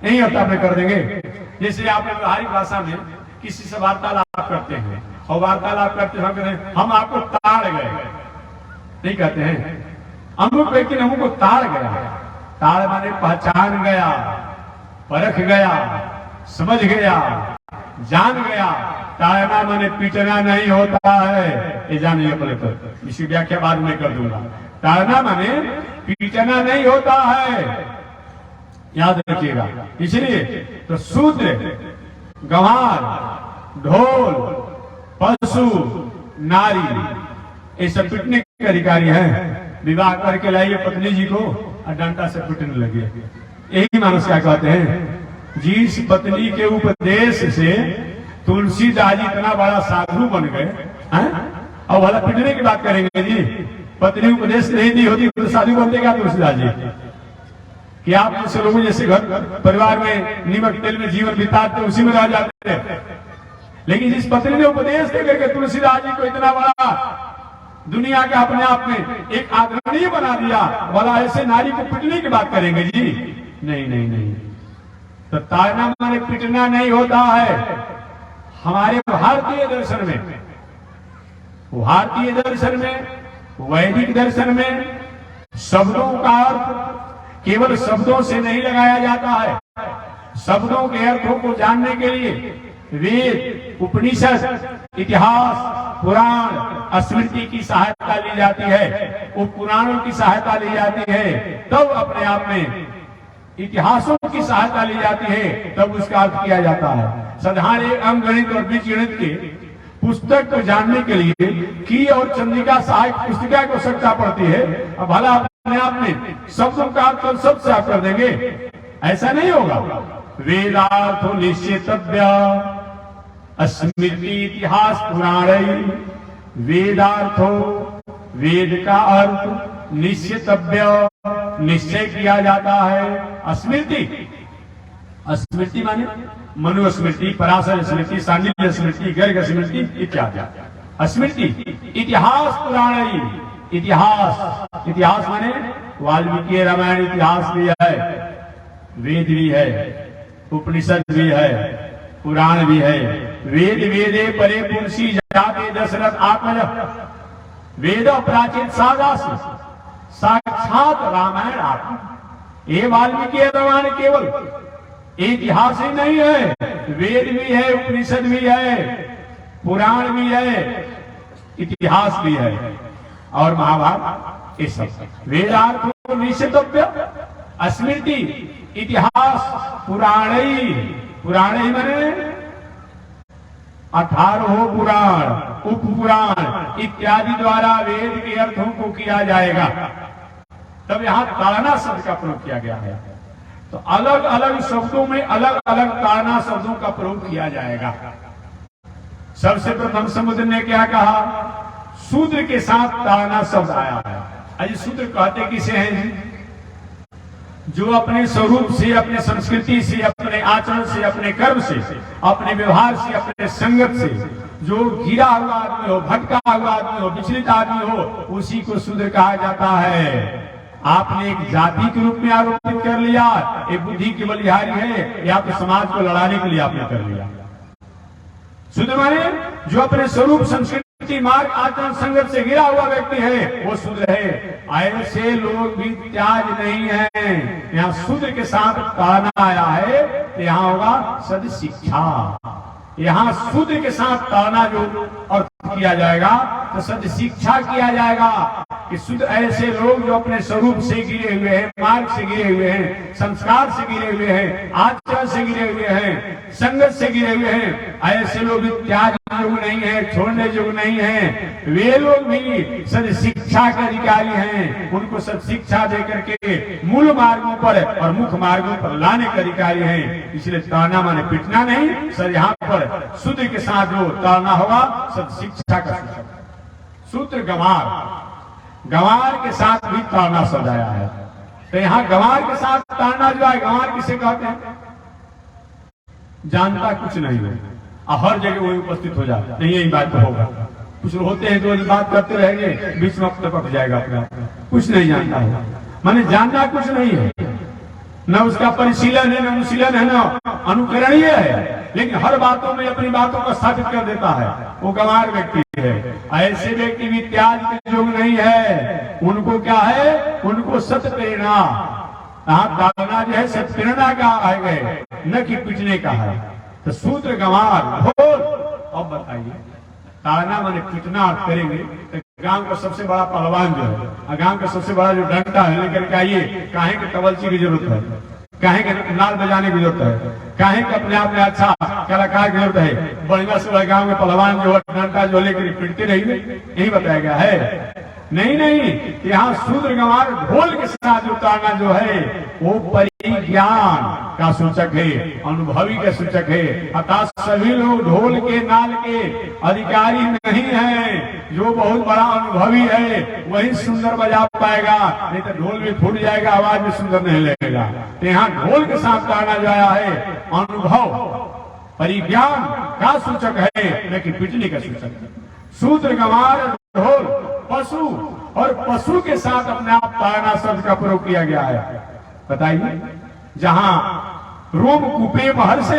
नहीं होता अपने कर देंगे। जैसे आप व्यवहारिक भाषा में किसी से वार्तालाप करते हैं, और वार्तालाप करते हैं हम आपको ताड़ गए, नहीं कहते हैं अमुक व्यक्ति ने हमको ताड़ गया। ताड़ माने पहचान गया, परख गया, समझ गया, जान गया। ताड़ना माने पीटना नहीं होता है, ये जानिए पहले तो, इसकी व्याख्या बाद में कर दूंगा। ताड़ना माने पीटना नहीं होता है, याद रखिएगा। इसलिए तो शूद्र गंवार ढोल पशु नारी, ये सब पिटने के अधिकारी हैं। विवाह करके लाइए पत्नी जी को और डंडा से पिटने लगे, यही मानस क्या कहते हैं। जिस पत्नी के उपदेश से तुलसीदास जी इतना बड़ा साधु बन गए हैं, और भला पिटने की बात करेंगे जी। पत्नी उपदेश नहीं दी होती तो साधु बनते क्या तुलसीदास जी? कि आप जैसे लोगों जैसे घर परिवार में नीमक तेल में जीवन बिताते उसी में रह जाते हैं। लेकिन जिस पत्नी ने उपदेश दे करके तुलसीदास जी को इतना बड़ा दुनिया का अपने आप में एक आदरणीय बना दिया, भला ऐसे नारी को पिटने की बात करेंगे जी? नहीं नहीं नहीं। तो ताड़ना माने पिटना नहीं होता है। हमारे भारतीय दर्शन में, वैदिक दर्शन में शब्दों का अर्थ केवल शब्दों से नहीं लगाया जाता है। शब्दों के अर्थों को जानने के लिए वेद, उपनिषद, इतिहास, पुराण, स्मृति की सहायता ली जाती है, उप पुराणों की सहायता ली जाती है, तब अपने आप में इतिहासों की सहायता ली जाती है, तब उसका अर्थ किया जाता है। साधारण अंकगणित और बीजगणित के पुस्तक को जानने के लिए की और चंद्रिका सहायक पुस्तिका की आवश्यकता पड़ती है। अब भला अपने आप में शब्दों का अर्थ सब से आप कर देंगे, ऐसा नहीं होगा। वेदार्थो निश्चितव्य स्मृति इतिहास पुराण। वेदार्थो, वेद का अर्थ निश्चितव्य, निश्चय किया जाता है। स्मृति माने मनुस्मृति, पराशर स्मृति, सांडिल्य स्मृति, गर्ग स्मृति इत्यादि। स्मृति इतिहास पुराण। इतिहास माने वाल्मीकि रामायण इतिहास भी है, वेद भी है, उपनिषद भी है, पुराण भी है। वेद वेदे परे पुंसी जाते दशरथ आत्मज। वेद प्राचीन सादास साक्षात रामायण आत्मा। ये वाल्मीकि रामायण केवल इतिहास ही नहीं है, वेद भी है, उपनिषद भी है, पुराण भी है, इतिहास भी है और महाभारत। ये सब वेदार्थो निश्चितव्य स्मृति इतिहास पुराण माने 18 पुराण, उप पुराण इत्यादि द्वारा वेद के अर्थों को किया जाएगा। तब यहाँ ताड़ना शब्द का प्रयोग किया गया है। तो अलग अलग शब्दों में अलग अलग ताड़ना शब्दों का प्रयोग किया जाएगा। सबसे प्रथम समुद्र ने क्या कहा? शूद्र के साथ ताड़ना शब्द आया है। अजी शूद्र कहते किसे हैं? जो अपने स्वरूप से, अपने संस्कृति से, अपने आचरण से, अपने कर्म से, अपने व्यवहार से, अपने संगत से जो गिरा हुआ आदमी हो, भटका हुआ आदमी हो, विचलित आदमी हो, उसी को शूद्र कहा जाता है। आपने एक जाति के रूप में आरोपित कर लिया, एक बुद्धि की बलिहारी है, या तो समाज को लड़ाने के लिए आपने कर लिया। शूद्र माने जो अपने स्वरूप, संस्कृति, मार्ग, आचरण, संगत से गिरा हुआ व्यक्ति है, वो शूद्र है। ऐसे लोग भी त्याज नहीं है। यहाँ शूद्र के साथ ताड़ना आया है, यहाँ होगा सद शिक्षा। यहाँ शूद्र के साथ ताड़ना जो अर्थ किया जाएगा तो सद शिक्षा किया जाएगा कि शूद्र ऐसे लोग जो अपने स्वरूप से गिरे हुए हैं, मार्ग से गिरे हुए हैं, संस्कार से गिरे हुए हैं, आचरण से गिरे हुए हैं, संगत से गिरे हुए हैं, ऐसे लोग त्याग योग्य नहीं है, छोड़ने योग्य नहीं है। वे लोग भी सद शिक्षा के अधिकारी हैं। उनको सद शिक्षा दे करके मूल मार्गों पर और मुख्य मार्गों पर लाने के अधिकारी हैं। इसलिए ताड़ना माने पिटना नहीं, सर यहाँ पर शूद्र के साथ जो ताड़ना होगा सद शिक्षा का सूत्र। गंवार के साथ भी ताड़ना शब्द आया है। तो यहाँ गंवार के साथ ताड़ना जो है, गंवार किसे कहते हैं? जानता कुछ नहीं है, हर जगह वही उपस्थित हो जाता नहीं, यही बात तो होगा। कुछ होते हैं तो बात करते रहेंगे, बीच में टपक जाएगा अपना, कुछ नहीं जानता है। माने जानना कुछ नहीं है, न उसका परिशीलन है, न अनुशीलन है, न अनुकरणीय है, लेकिन हर बातों में अपनी बातों को स्थापित कर देता है, वो गंवार व्यक्ति है। ऐसे व्यक्ति भी त्याग के योग्य नहीं है। उनको क्या है? उनको सत प्रेरणा, ताड़ना जो है सत प्रेरणा का आ गए, न कि पिटने का है। तो सूत्र गंवार घोर। अब बताइए, ताड़ना माने पिटना करेंगे तो गांव का सबसे बड़ा पहलवान जो है, गांव का सबसे बड़ा जो डंडा है लेकर के आइए, काहे के तबलची की जरूरत है, काहे के नाल बजाने की जरूरत है, काहे के अपने आप में अच्छा कलाकार की जरूरत है। बढ़िया से बड़े गांव में पहलवान जो है डंडा जो लेकर पिटते रहेंगे, यही बताया गया है। नहीं नहीं, यहाँ शूद्र गंवार ढोल के साथ उतारना जो है वो परिज्ञान का सूचक है, अनुभवी का सूचक है। अतः सभी लोग ढोल के नाल के अधिकारी नहीं हैं। जो बहुत बड़ा अनुभवी है वही सुंदर बजा पाएगा, नहीं तो ढोल भी फूट जाएगा, आवाज भी सुंदर नहीं लगेगा। तो यहाँ ढोल के साथ गाना जो आया है अनुभव परिज्ञान का सूचक है, न कि पिटने का सूचक है। शूद्र गंवार ढोल पशु, और पशु के साथ अपने आप ताड़ना शब्द का प्रयोग किया गया है। बताइए, जहां रोमकूपे महर्षि,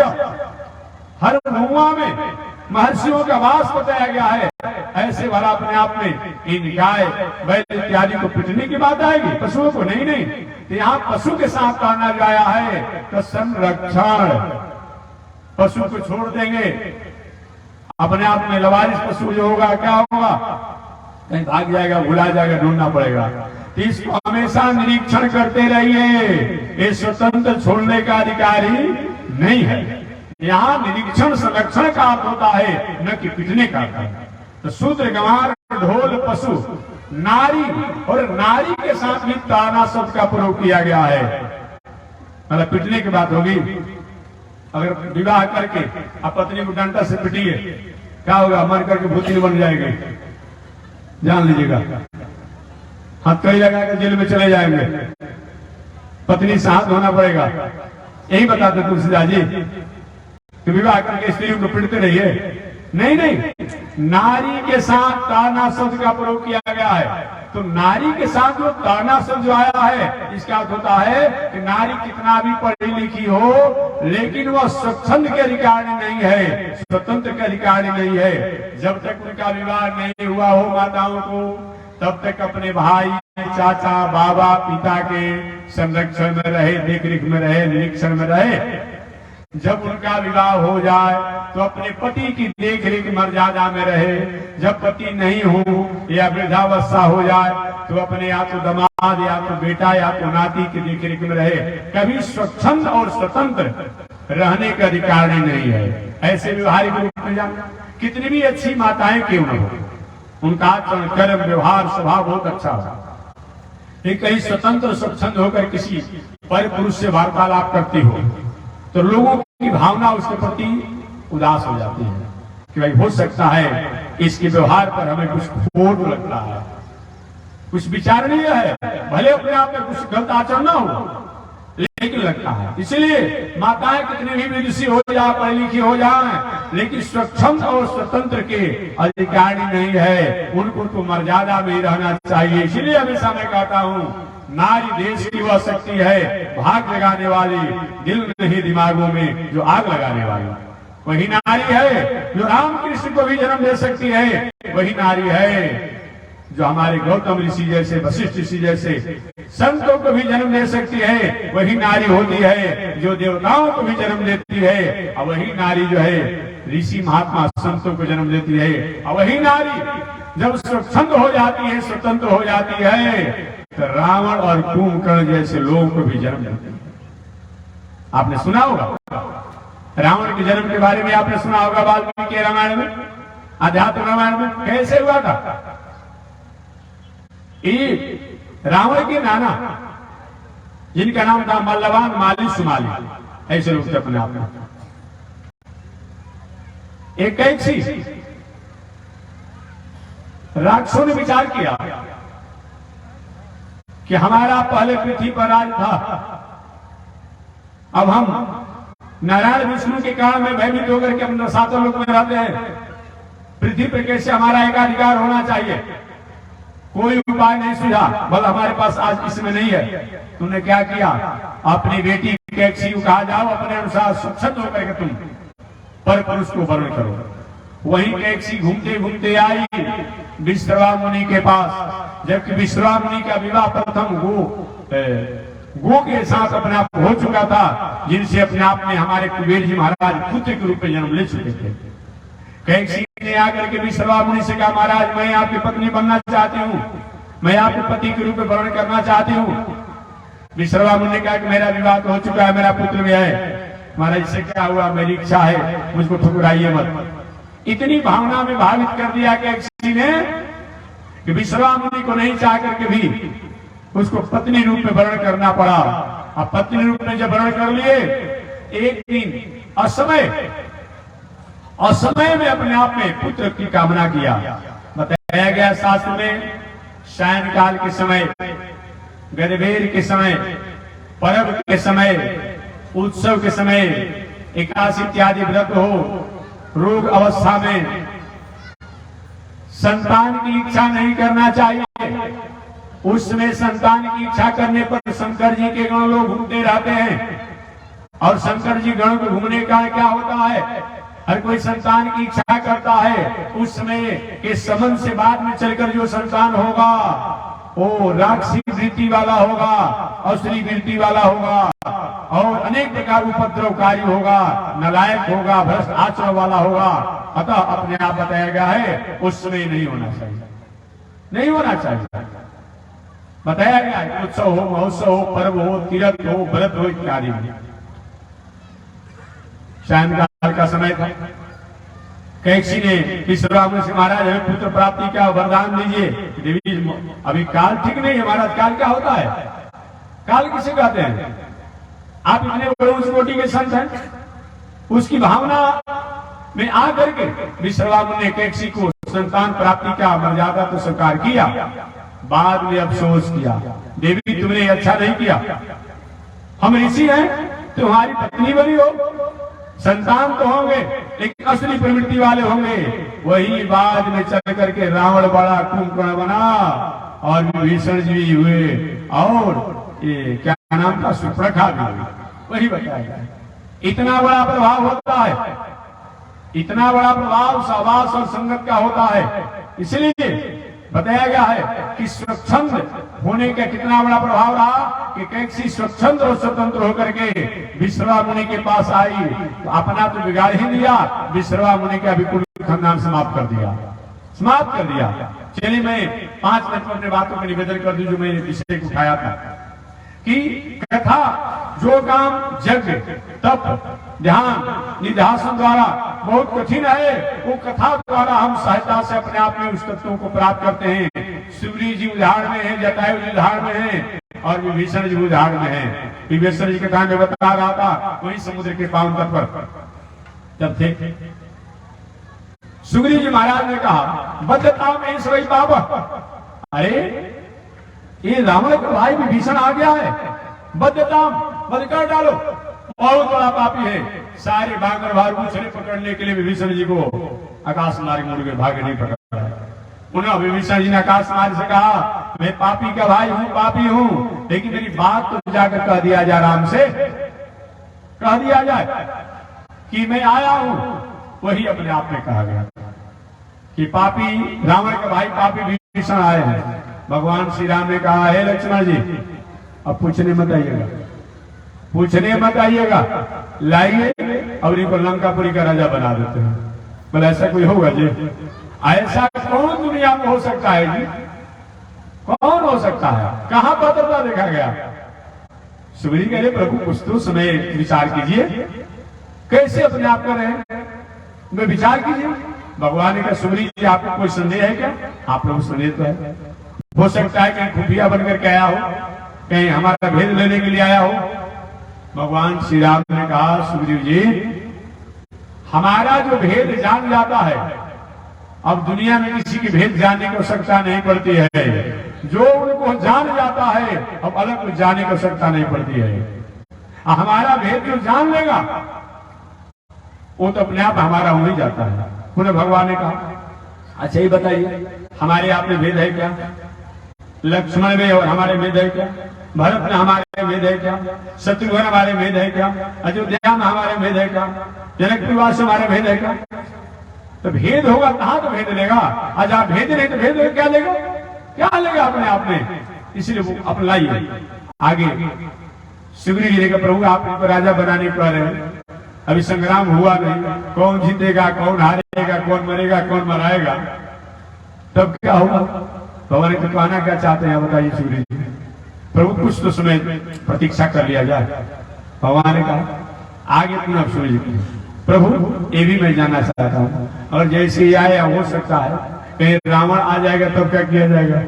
हर मुआ में महर्षियों का वास बताया गया है, ऐसे भला अपने आप में इन गाय बैल इत्यादि को पिटने की बात आएगी, पशुओं को नहीं नहीं। तो यहाँ पशु के साथ ताड़ना गया है तो संरक्षण, पशु को छोड़ देंगे अपने आप में लवारिस पशु जो होगा क्या होगा, कहीं भाग जाएगा, भुला जाएगा, ढूंढना पड़ेगा। तो इसको हमेशा निरीक्षण करते रहिए, ये स्वतंत्र छोड़ने का अधिकारी नहीं है। यहाँ निरीक्षण संरक्षण का अर्थ होता है, न कि पिटने का अर्थ। तो शूद्र गंवार ढोल पशु नारी, और नारी के साथ भी ताना शब्द का प्रयोग किया गया है, मतलब पिटने की बात होगी। अगर विवाह करके आप पत्नी को डंडा से पिटिए, क्या होगा, मर करके भूतिनी बन जाएगी, जान लीजिएगा। हथकड़ी लगाकर जेल में चले जाएंगे, पत्नी से हाथ धोना पड़ेगा। यही बताते तुलसीदास जी कि विवाह करके स्त्रियों को पिटते रहिए। नहीं नहीं, नारी के साथ ताना शब्द का प्रयोग किया गया है। तो नारी के साथ जो ताना शब्द जो आया है, इसका अर्थ होता है कि नारी कितना भी पढ़ी लिखी हो, लेकिन वह स्वच्छंद के अधिकारी नहीं है, स्वतंत्र के अधिकारी नहीं है। जब तक उनका विवाह नहीं हुआ हो माताओं को, तब तक अपने भाई, चाचा, बाबा, पिता के संरक्षण में रहे, देखरेख में रहे, निरीक्षण में रहे। जब उनका विवाह हो जाए तो अपने पति की देखरेख मर्यादा में रहे। जब पति नहीं हो या वृद्धावस्था हो जाए तो अपने या तो दामाद या तो बेटा या तो नाती की देखरेख में रहे। कभी स्वच्छंद और स्वतंत्र रहने का अधिकार नहीं है। ऐसे व्यवहारिक रूप में जाना, कितनी भी अच्छी माताएं क्यों न हो, उनका आचरण, कर्म, व्यवहार, स्वभाव बहुत अच्छा हो, लेकिन कहीं स्वतंत्र स्वच्छंद होकर किसी पर पुरुष से वार्तालाप करती हो तो लोगों की भावना उसके प्रति उदास हो जाती है कि भाई हो सकता है इसके व्यवहार पर हमें कुछ खोट लगता है, कुछ विचारणीय है, भले अपने आप में कुछ गलत आचरण ना हो, लेकिन लगता है। इसलिए माताएं कितनी भी विदुषी हो जाए, पढ़ी लिखी हो जाए, लेकिन स्वच्छंद और स्वतंत्र के अधिकारी नहीं है, उनको तो मर्यादा में रहना चाहिए। इसलिए हमेशा मैं कहता हूँ, नारी देश की वह शक्ति है, भाग लगाने वाली, दिल नहीं दिमागों में जो आग लगाने वाली। वही नारी है जो रामकृष्ण को भी जन्म दे सकती है, वही नारी है जो हमारे गौतम ऋषि जैसे, वशिष्ठ ऋषि जैसे संतों को भी जन्म दे सकती है। वही नारी होती है जो देवताओं को भी जन्म देती है, और वही नारी जो है ऋषि महात्मा संतों को जन्म देती है। और वही नारी जब स्वच्छंद हो जाती है, स्वतंत्र हो जाती है, तो रावण और कुंभकर्ण जैसे लोगों को भी जन्म देती है। आपने सुना होगा रावण के जन्म के बारे में, आपने सुना होगा वाल्मीकि रामायण में, अध्यात्म रामायण में कैसे हुआ था। रावण के नाना, जिनका नाम था मल्लवान माली सुमाली, ऐसे लोग थे अपने आप में। एक कैसी राक्षसों ने विचार किया कि हमारा पहले पृथ्वी पर राज था, अब हम नारायण विष्णु के कारण में भयभीत होकर के हम सातों लोक में रहते हैं, पृथ्वी पर कैसे हमारा एकाधिकार होना चाहिए। कोई उपाय नहीं सुझा, बल हमारे पास आज इसमें नहीं है। तुमने क्या किया, अपनी बेटी कैकसी को कहा, जाओ अपने अनुसार स्वच्छंद होकर के तुम पर पुरुष को वर्ण करो। वही कैकसी घूमते घूमते आई विश्रवा मुनि के पास, जबकि विश्रवा मुनि का विवाह प्रथम गो के साथ अपने आप हो चुका था, जिनसे अपने आप में हमारे कुबेर जी महाराज पुत्र के रूप में जन्म ले चुके थे। कैकसी ने आकर के विश्रवा मुनि से कहा, महाराज मैं आपकी पत्नी बनना चाहती हूँ, मैं आपके पति के रूप में वर्ण करना चाहती हूँ। विश्रवा मुनि ने कहा कि मेरा विवाह तो हो चुका है, मेरा पुत्र भी है। महाराज इससे क्या हुआ, मेरी इच्छा है, मुझको ठुकराइए मत। इतनी भावना में भावित कर दिया कैकसी ने कि विश्वामुनि को नहीं चाह करके भी उसको पत्नी रूप में वर्ण करना पड़ा। अब पत्नी रूप में जब वर्ण कर लिए, एक दिन असमय में अपने आप में पुत्र की कामना किया। बताया गया शास्त्र में, सायं काल के समय, गणवेर के समय, पर्व के समय, उत्सव के समय, एकादशी इत्यादि व्रत हो, रोग अवस्था में संतान की इच्छा नहीं करना चाहिए। उस समय संतान की इच्छा करने पर शंकर जी के गण लोग घूमते रहते हैं। और शंकर जी गण को घूमने का क्या होता है, हर कोई संतान की इच्छा करता है। उस समय के संबंध से बाद में चलकर जो संतान होगा वो राक्षसी वृत्ति वाला होगा, असुरी वृत्ति वाला होगा और अनेक प्रकार उपद्रवकारी होगा, नालायक होगा, भ्रष्ट आचरण वाला होगा। अतः अपने आप बताया गया है उस समय नहीं होना चाहिए, नहीं होना चाहिए। बताया गया है उत्सव हो, महोत्सव हो, पर्व हो, तीर्थ हो, व्रत हो इत्यादि। सायंकाल का समय था। कैसी ने विश्वामुनि से महाराज हमें पुत्र प्राप्ति का वरदान दीजिए। देवी अभी काल ठीक नहीं है महाराज। काल क्या होता है? काल किसे कहते हैं? आप इतने बड़े उस कोटि के संत हैं, उसकी भावना में आकर के विश्वामुनि ने कैसी को संतान प्राप्ति का मर्यादा तो स्वीकार किया, बाद में अफसोस किया, देवी तुमने अच्छा नहीं किया। हम ऋषि हैं, तुम्हारी पत्नी बनी हो, संतान तो होंगे लेकिन असली प्रवृत्ति वाले होंगे। वही बाद में चल करके रावण बड़ा कुंभकर्ण बना और विभीषण जी हुए और ये क्या नाम था, सुप्रखा भी हुई। वही बताया इतना बड़ा प्रभाव होता है, इतना बड़ा प्रभाव सहवास और संगत का होता है। इसलिए बताया गया है कि स्वच्छंद होने का कितना बड़ा प्रभाव रहा कि कैसी स्वच्छंद और स्वतंत्र होकर के विश्वामुनि के पास आई तो अपना तो बिगाड़ ही दिया, विश्वामुनि का भी कुल खानदान समाप्त कर दिया, समाप्त कर दिया। चलिए मैं 5 मिनट में अपने बातों का निवेदन कर दूं जो मैंने विषय को उठाया था कि कथा जो काम यज्ञ तप ध्यान निध्यासन द्वारा बहुत कठिन है, वो कथा द्वारा हम सहायता से अपने आप में उस तत्वों को प्राप्त करते हैं। सूर्य जी उदाहरण में है, जटायु जी उदाहरण में है और विभीषण जी उदाहरण में है। विभीषण जी कथा में बता रहा था वही समुद्र के पावन तट पर जब थे, सुग्रीव जी महाराज ने कहा बद्धता में सवई बाबा, अरे ये रावण का भाई विभीषण आ गया है, बद्धता बंद कर डालो, बहुत बड़ा पापी है। सारे बांगर भार उछले पकड़ने के लिए विभीषण जी को आकाश मार्ग मुड़ गए, भागे नहीं पकड़ा। उन्होंने विभीषण जी ने आकाश मार्ग से कहा मैं पापी का भाई हूँ, पापी हूँ, लेकिन मेरी बात तो जाकर कह दिया जाए, राम से कह दिया जाए कि मैं आया हूँ। वही अपने आप में कहा गया कि पापी रावण का भाई पापी विभीषण आए हैं। भगवान श्री राम ने कहा है लक्ष्मण जी अब पूछने मत आइएगा, पूछने मत आइएगा, लाइए और इनको लंकापुरी का राजा बना देते हैं। बोले ऐसा कोई होगा जी? ऐसा कौन दुनिया में हो सकता है जी? कौन हो सकता है? कहां पात्रता देखा गया? सुग्रीव कह रहे प्रभु कुछ तो समय विचार कीजिए, कैसे अपने आप कर रहे हैं, मैं विचार कीजिए। भगवान ने कहा सुग्रीव जी आपको कोई संदेह है क्या? आप लोग संदेह तो है, हो सकता है कहीं खुफिया बनकर के आया हो, कहीं हमारा भेद लेने के लिए आया हो। भगवान श्री राम ने कहा सुग्रीव जी हमारा जो भेद जान जाता है, अब दुनिया में किसी की भेद जानने की आवश्यकता नहीं पड़ती है। जो उनको जान जाता है अब अलग कुछ जानने की आवश्यकता नहीं पड़ती है। हमारा भेद जो जान लेगा वो तो अपने आप हमारा हो ही जाता है। पुनः भगवान ने कहा अच्छा ये बताइए हमारे आप में भेद है क्या? लक्ष्मण में और हमारे भेद है क्या? भरत में हमारे भेद है क्या? शत्रुघ्न हमारे भेद है क्या? अयोध्या में हमारे भेद है क्या? जनकपुरवास हमारे भेद है क्या? तो भेद होगा कहां तो भेद लेगा। आज आप भेद नहीं तो भेद क्या लेगा? क्या लेगा अपने आप में? इसलिए वो अपना लाइए आगे। सुग्रीव जी ने कहा प्रभु आप इनको राजा बनाने पा रहे हैं, अभी संग्राम हुआ नहीं, कौन जीतेगा, कौन हारेगा, कौन मरेगा, कौन मराएगा, तब क्या होगा? भगवान तो कहना क्या चाहते हैं बताइए सुग्रीव जी? प्रभु कुछ तो समय प्रतीक्षा कर लिया जाए। भगवान ने कहा आगे पुनः सुग्रीव जी प्रभु ये भी मैं जानना चाहता हूँ, और जैसे ही आया हो सकता है कहीं रावण आ जाएगा तब क्या किया जाएगा?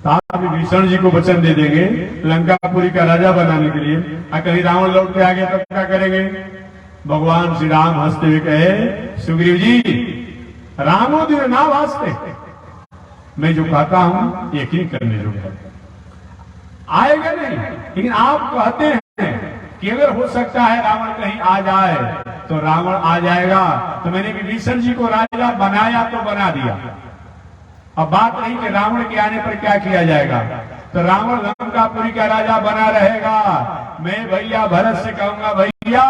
तो आप विभीषण जी को वचन दे देंगे लंकापुरी का राजा बनाने के लिए, और कहीं रावण लौट के आ गया तब क्या करेंगे? भगवान श्री राम हंसते हुए कहे, सुग्रीव जी रामो दिन ना वास्ते, मैं जो कहता हूं यकीन करने जो है आएगा नहीं, लेकिन आप कहते हैं कि अगर हो सकता है रावण कहीं आ जाए तो रावण आ जाएगा। तो मैंने विभीषण जी को राजा बनाया तो बना दिया। अब बात नहीं कि रावण के आने पर क्या किया जाएगा, तो रावण लंकापुरी का राजा बना रहेगा। मैं भैया भरत से कहूंगा, भैया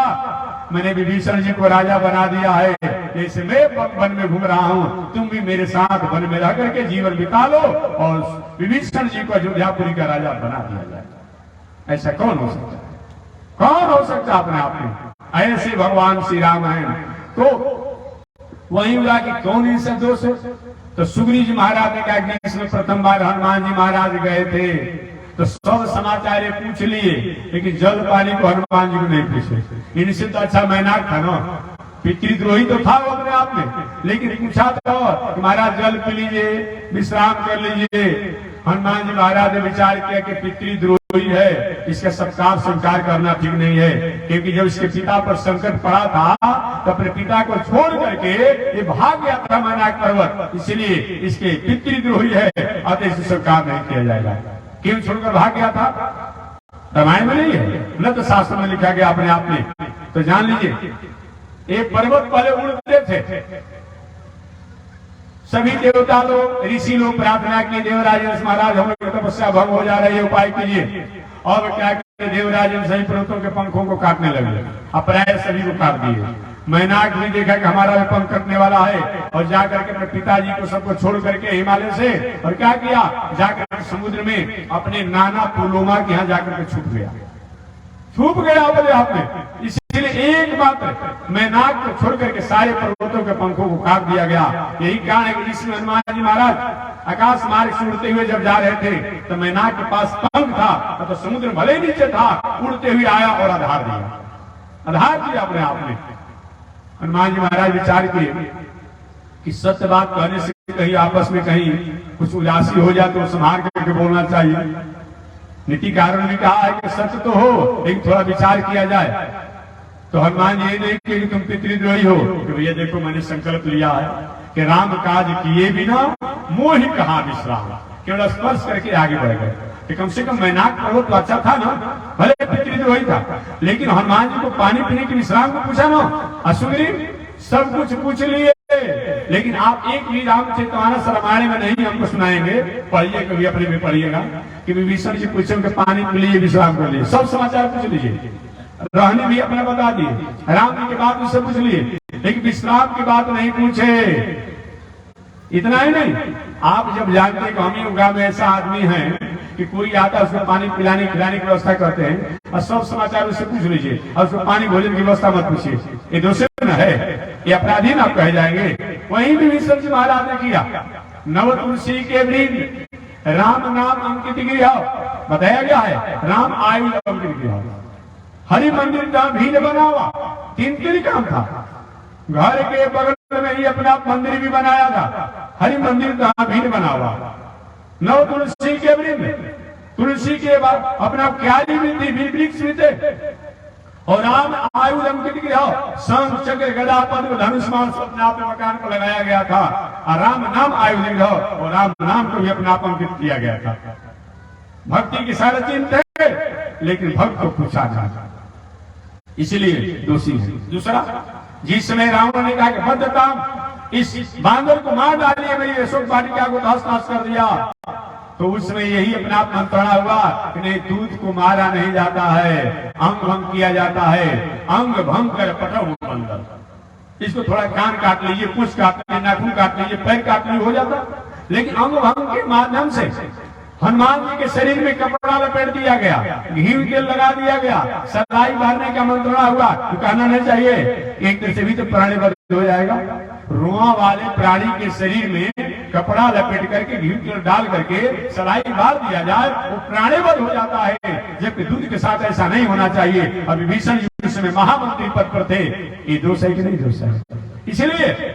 मैंने विभीषण जी को राजा बना दिया है, जैसे मैं वन में घूम रहा हूं तुम भी मेरे साथ वन में रह करके जीवन बिता लो और विभीषण जी को अयोध्यापुरी का राजा बना दिया जाए। ऐसा कौन हो सकता है? कौन हो सकता अपने आप में? ऐसे भगवान श्री राम हैं। तो वही हुआ कि कौन इनसे दोष है? तो सुग्रीव जी महाराज ने कहा कि इसमें प्रथम बार हनुमान जी महाराज गए थे तो सब समाचार पूछ लिए, लेकिन जल पानी को हनुमान जी को नहीं पूछे। इनसे तो अच्छा मैनाक था ना, पितृद्रोही तो था वो अपने आप में, लेकिन पूछा तो कि महाराज जल पी लीजिए, विश्राम कर लीजिए। हनुमान जी महाराज ने विचार किया कि पितृद्रोही है, इसका सत्कार स्वीकार करना ठीक नहीं है, क्योंकि जब इसके पिता पर संकट पड़ा था तो अपने पिता को छोड़ करके ये भाग गया था मैनाक पर्वत, इसलिए इसके पितृद्रोही है, अतः इसे स्वीकार नहीं किया जाएगा। क्यों छोड़कर भाग गया था? रामायण में नहीं है, न तो शास्त्र में लिखा गया अपने आप में। तो जान लीजिए एक पर्वत पहले उड़ते थे, सभी देवता लोग ऋषि लोग प्रार्थना किए, देवराज महाराज हम लोग तपस्या भंग हो जा रही है, उपाय कीजिए। और क्या किए, देवराज सभी पर्वतों के पंखों को काटने लगे, अप्राय सभी को काट दिए। मैनाक ने देखा कि हमारा भी पंख कटने वाला है और जाकर के अपने पिताजी को सबको छोड़ करके हिमालय से, और क्या किया, जाकर समुद्र में अपने नाना पुलोमा के यहाँ जाकर के छुप गया अपने आप में। इसीलिए एकमात्र मैनाक को छोड़ करके सारे पर्वतों के पंखों को काट दिया गया। यही कारण है कि जिसमें हनुमान जी महाराज आकाश मार्ग से उड़ते हुए जब जा रहे थे तो मैनाक के पास पंख था, तो समुद्र भले नीचे था, उड़ते हुए आया और आधार दिया अपने आप में। हनुमान जी महाराज विचार किए कि सत्य बात कहने से कहीं आपस में कहीं कुछ उदासी हो जाए तो संभाल करके बोलना चाहिए। नीति कारण ने कहा है कि सत्य तो हो, लेकिन थोड़ा विचार किया जाए। तो हनुमान जी ये देखिए कि तुम पितृद्रोही हो, कि भैया देखो मैंने संकल्प लिया है कि राम काज किए बिना मोहि कहा विश्राम, केवल स्पर्श करके आगे बढ़ गए कि कम से कम मैनाक पर्वत तो अच्छा था ना, भले पितृद्रोही था, लेकिन हनुमान जी को पानी पीने के विश्राम को पूछा ना। सुग्रीव सब कुछ पूछ लिए, लेकिन आप एक भी रामचरितमानस रामायण में नहीं हमको सुनाएंगे। पढ़िए, कभी अपने में पढ़िएगा कि विभीषण जी पूछे कि पानी पी लीजिए, विश्राम कर लीजिए, सब समाचार पूछ लीजिए, रहने भी अपना बता दिए, राम जी की बात उससे पूछ लिए, लेकिन विश्राम की बात नहीं पूछे। इतना ही नहीं, आप जब जानते हैं कि हम ही गांव में ऐसा आदमी है कि कोई आता है उसको पानी पिलाने खिलाने की व्यवस्था करते हैं और सब समाचार उससे पूछ लीजिए और उसको पानी भोजन की व्यवस्था मत पूछिए, ये दोषी न है, ये अपराधी ना कहे जाएंगे। वहीं भी विष्णु जी महाराज ने किया, नव तुलसी के वृंद राम नाम अंकित गृह, बताया गया है राम आयु अंकित गृह, हरि मंदिर का भीड़ बनावा, तीन काम था। घर के बगल में ही अपना मंदिर भी बनाया था, हरि मंदिर का भीड़ बनावा, नव तुलसी के वृंद, तुलसी के बाद अपना क्यारी भी थी, वृक्ष भी थे, और राम आयुध अंकित गृह, शंख चक्र गदा पद्म धनुष मांस अपने आप में मकान को लगाया गया था, और राम नाम आयुध गृह और राम नाम को भी अपने आप अंकित किया गया था। भक्ति की सारे चिन्ह थे, लेकिन भक्त को पूछा जाता, इसलिए दोषी है। दूसरा, जिस समय रावण ने कहा कि बद्धता इस बांदर को मार डालिए, मेरी अशोक वाटिका को तहस नहस कर दिया, तो उसमें यही अपना मंत्रणा हुआ कि नहीं, दूध को मारा नहीं जाता है, अंग भंग किया जाता है, अंग भंग कर पटो बंदर। इसको थोड़ा कान काट लीजिए, पूछ काट लीजिए, नाखून काट लीजिए, पैर काट लीजिए, हो जाता। लेकिन अंग भंग के माध्यम से हनुमान जी के शरीर में कपड़ा लपेट दिया गया, घी तेल लगा दिया गया, सलाई मारने का मंत्रणा हुआ। तो कहना नहीं चाहिए एक तरह से भी तो प्राणी बद हो जाएगा। रुआ वाले प्राणी के शरीर में कपड़ा लपेट करके घी तेल डाल करके सलाई मार दिया जाए, वो प्राणीवध हो जाता है, जबकि दूध के साथ ऐसा नहीं होना चाहिए। अभी विभीषण युद्ध में महामंत्री पद पर थे, ये दोष है कि नहीं दोष है? इसलिए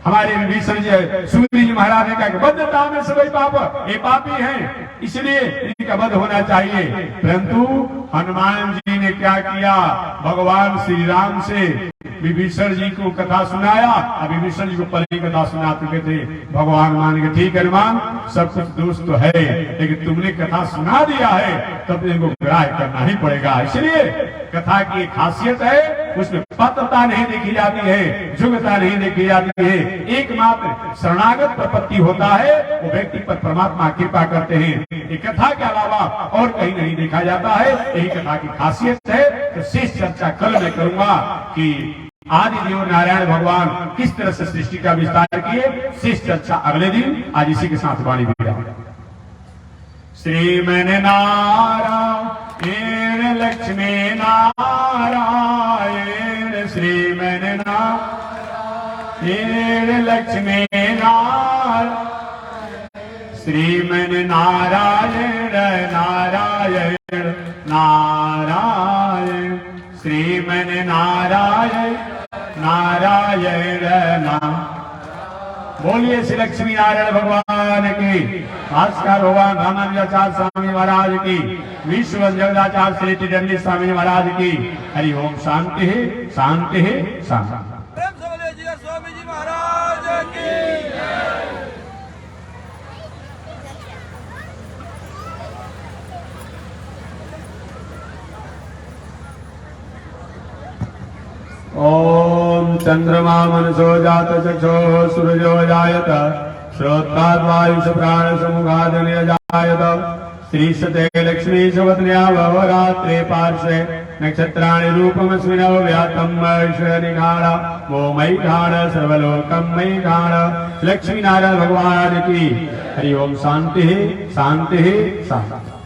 हमारे विभीषण जी सूर्य जी महाराज ने कहा कि बद्धता में सभी पाप, ये पापी हैं, इसलिए इनका वध होना चाहिए। परंतु हनुमान जी ने क्या किया, भगवान श्री राम से विभीषण जी को कथा सुनाया। अब विभीषण जी को पहले कथा सुना चुके थे। भगवान मान के ठीक है हनुमान, सब कुछ दोष तो है, लेकिन तुमने कथा सुना दिया है तब इनको ग्राह्य करना ही पड़ेगा। इसलिए कथा की एक खासियत है, उसमें पात्रता नहीं देखी जाती है, योग्यता नहीं देखी जाती है। एकमात्र शरणागत प्रपत्ति होता है, वो व्यक्ति पर परमात्मा कृपा करते हैं। ये कथा के अलावा और कहीं नहीं देखा जाता है, यही कथा की खासियत है। तो शेष चर्चा कल मैं करूंगा कि आदि देव नारायण भगवान किस तरह से सृष्टि का विस्तार किए। शेष चर्चा अगले दिन। आज इसी के साथ वाणी विराम। श्रीमन नारायण लक्ष्मी नारायण, श्रीमन नारायण लक्ष्मी नारायण, श्रीमन नारायण नारायण नारायण, श्रीमन नारायण नारायण नाम। बोलिए श्री लक्ष्मी नारायण भगवान की, भास्कर भगवान रामानुजाचार्य स्वामी महाराज की, विश्व जगदाचार्य श्री त्रिदंडी स्वामी महाराज की। हरि ओम। शांति है, शांति है, शांति। स्वामी जी महाराज की। ओम चंद्रमा मनसो जात चक्षो सूरजो जायत, श्रोत्राद्वायुष प्राण समुखादनिजायत, श्रीशते लक्ष्मी सुवत्न्या भवरात्रे पार्श्वे नक्षत्राणि रूपमस्मिन् व्यातम् ईश्वरनिघाण वो मयि घाण सर्वलोकं मयि घाण। लक्ष्मी नारायण भगवान की। हरि ओम। शांति शांति शांति।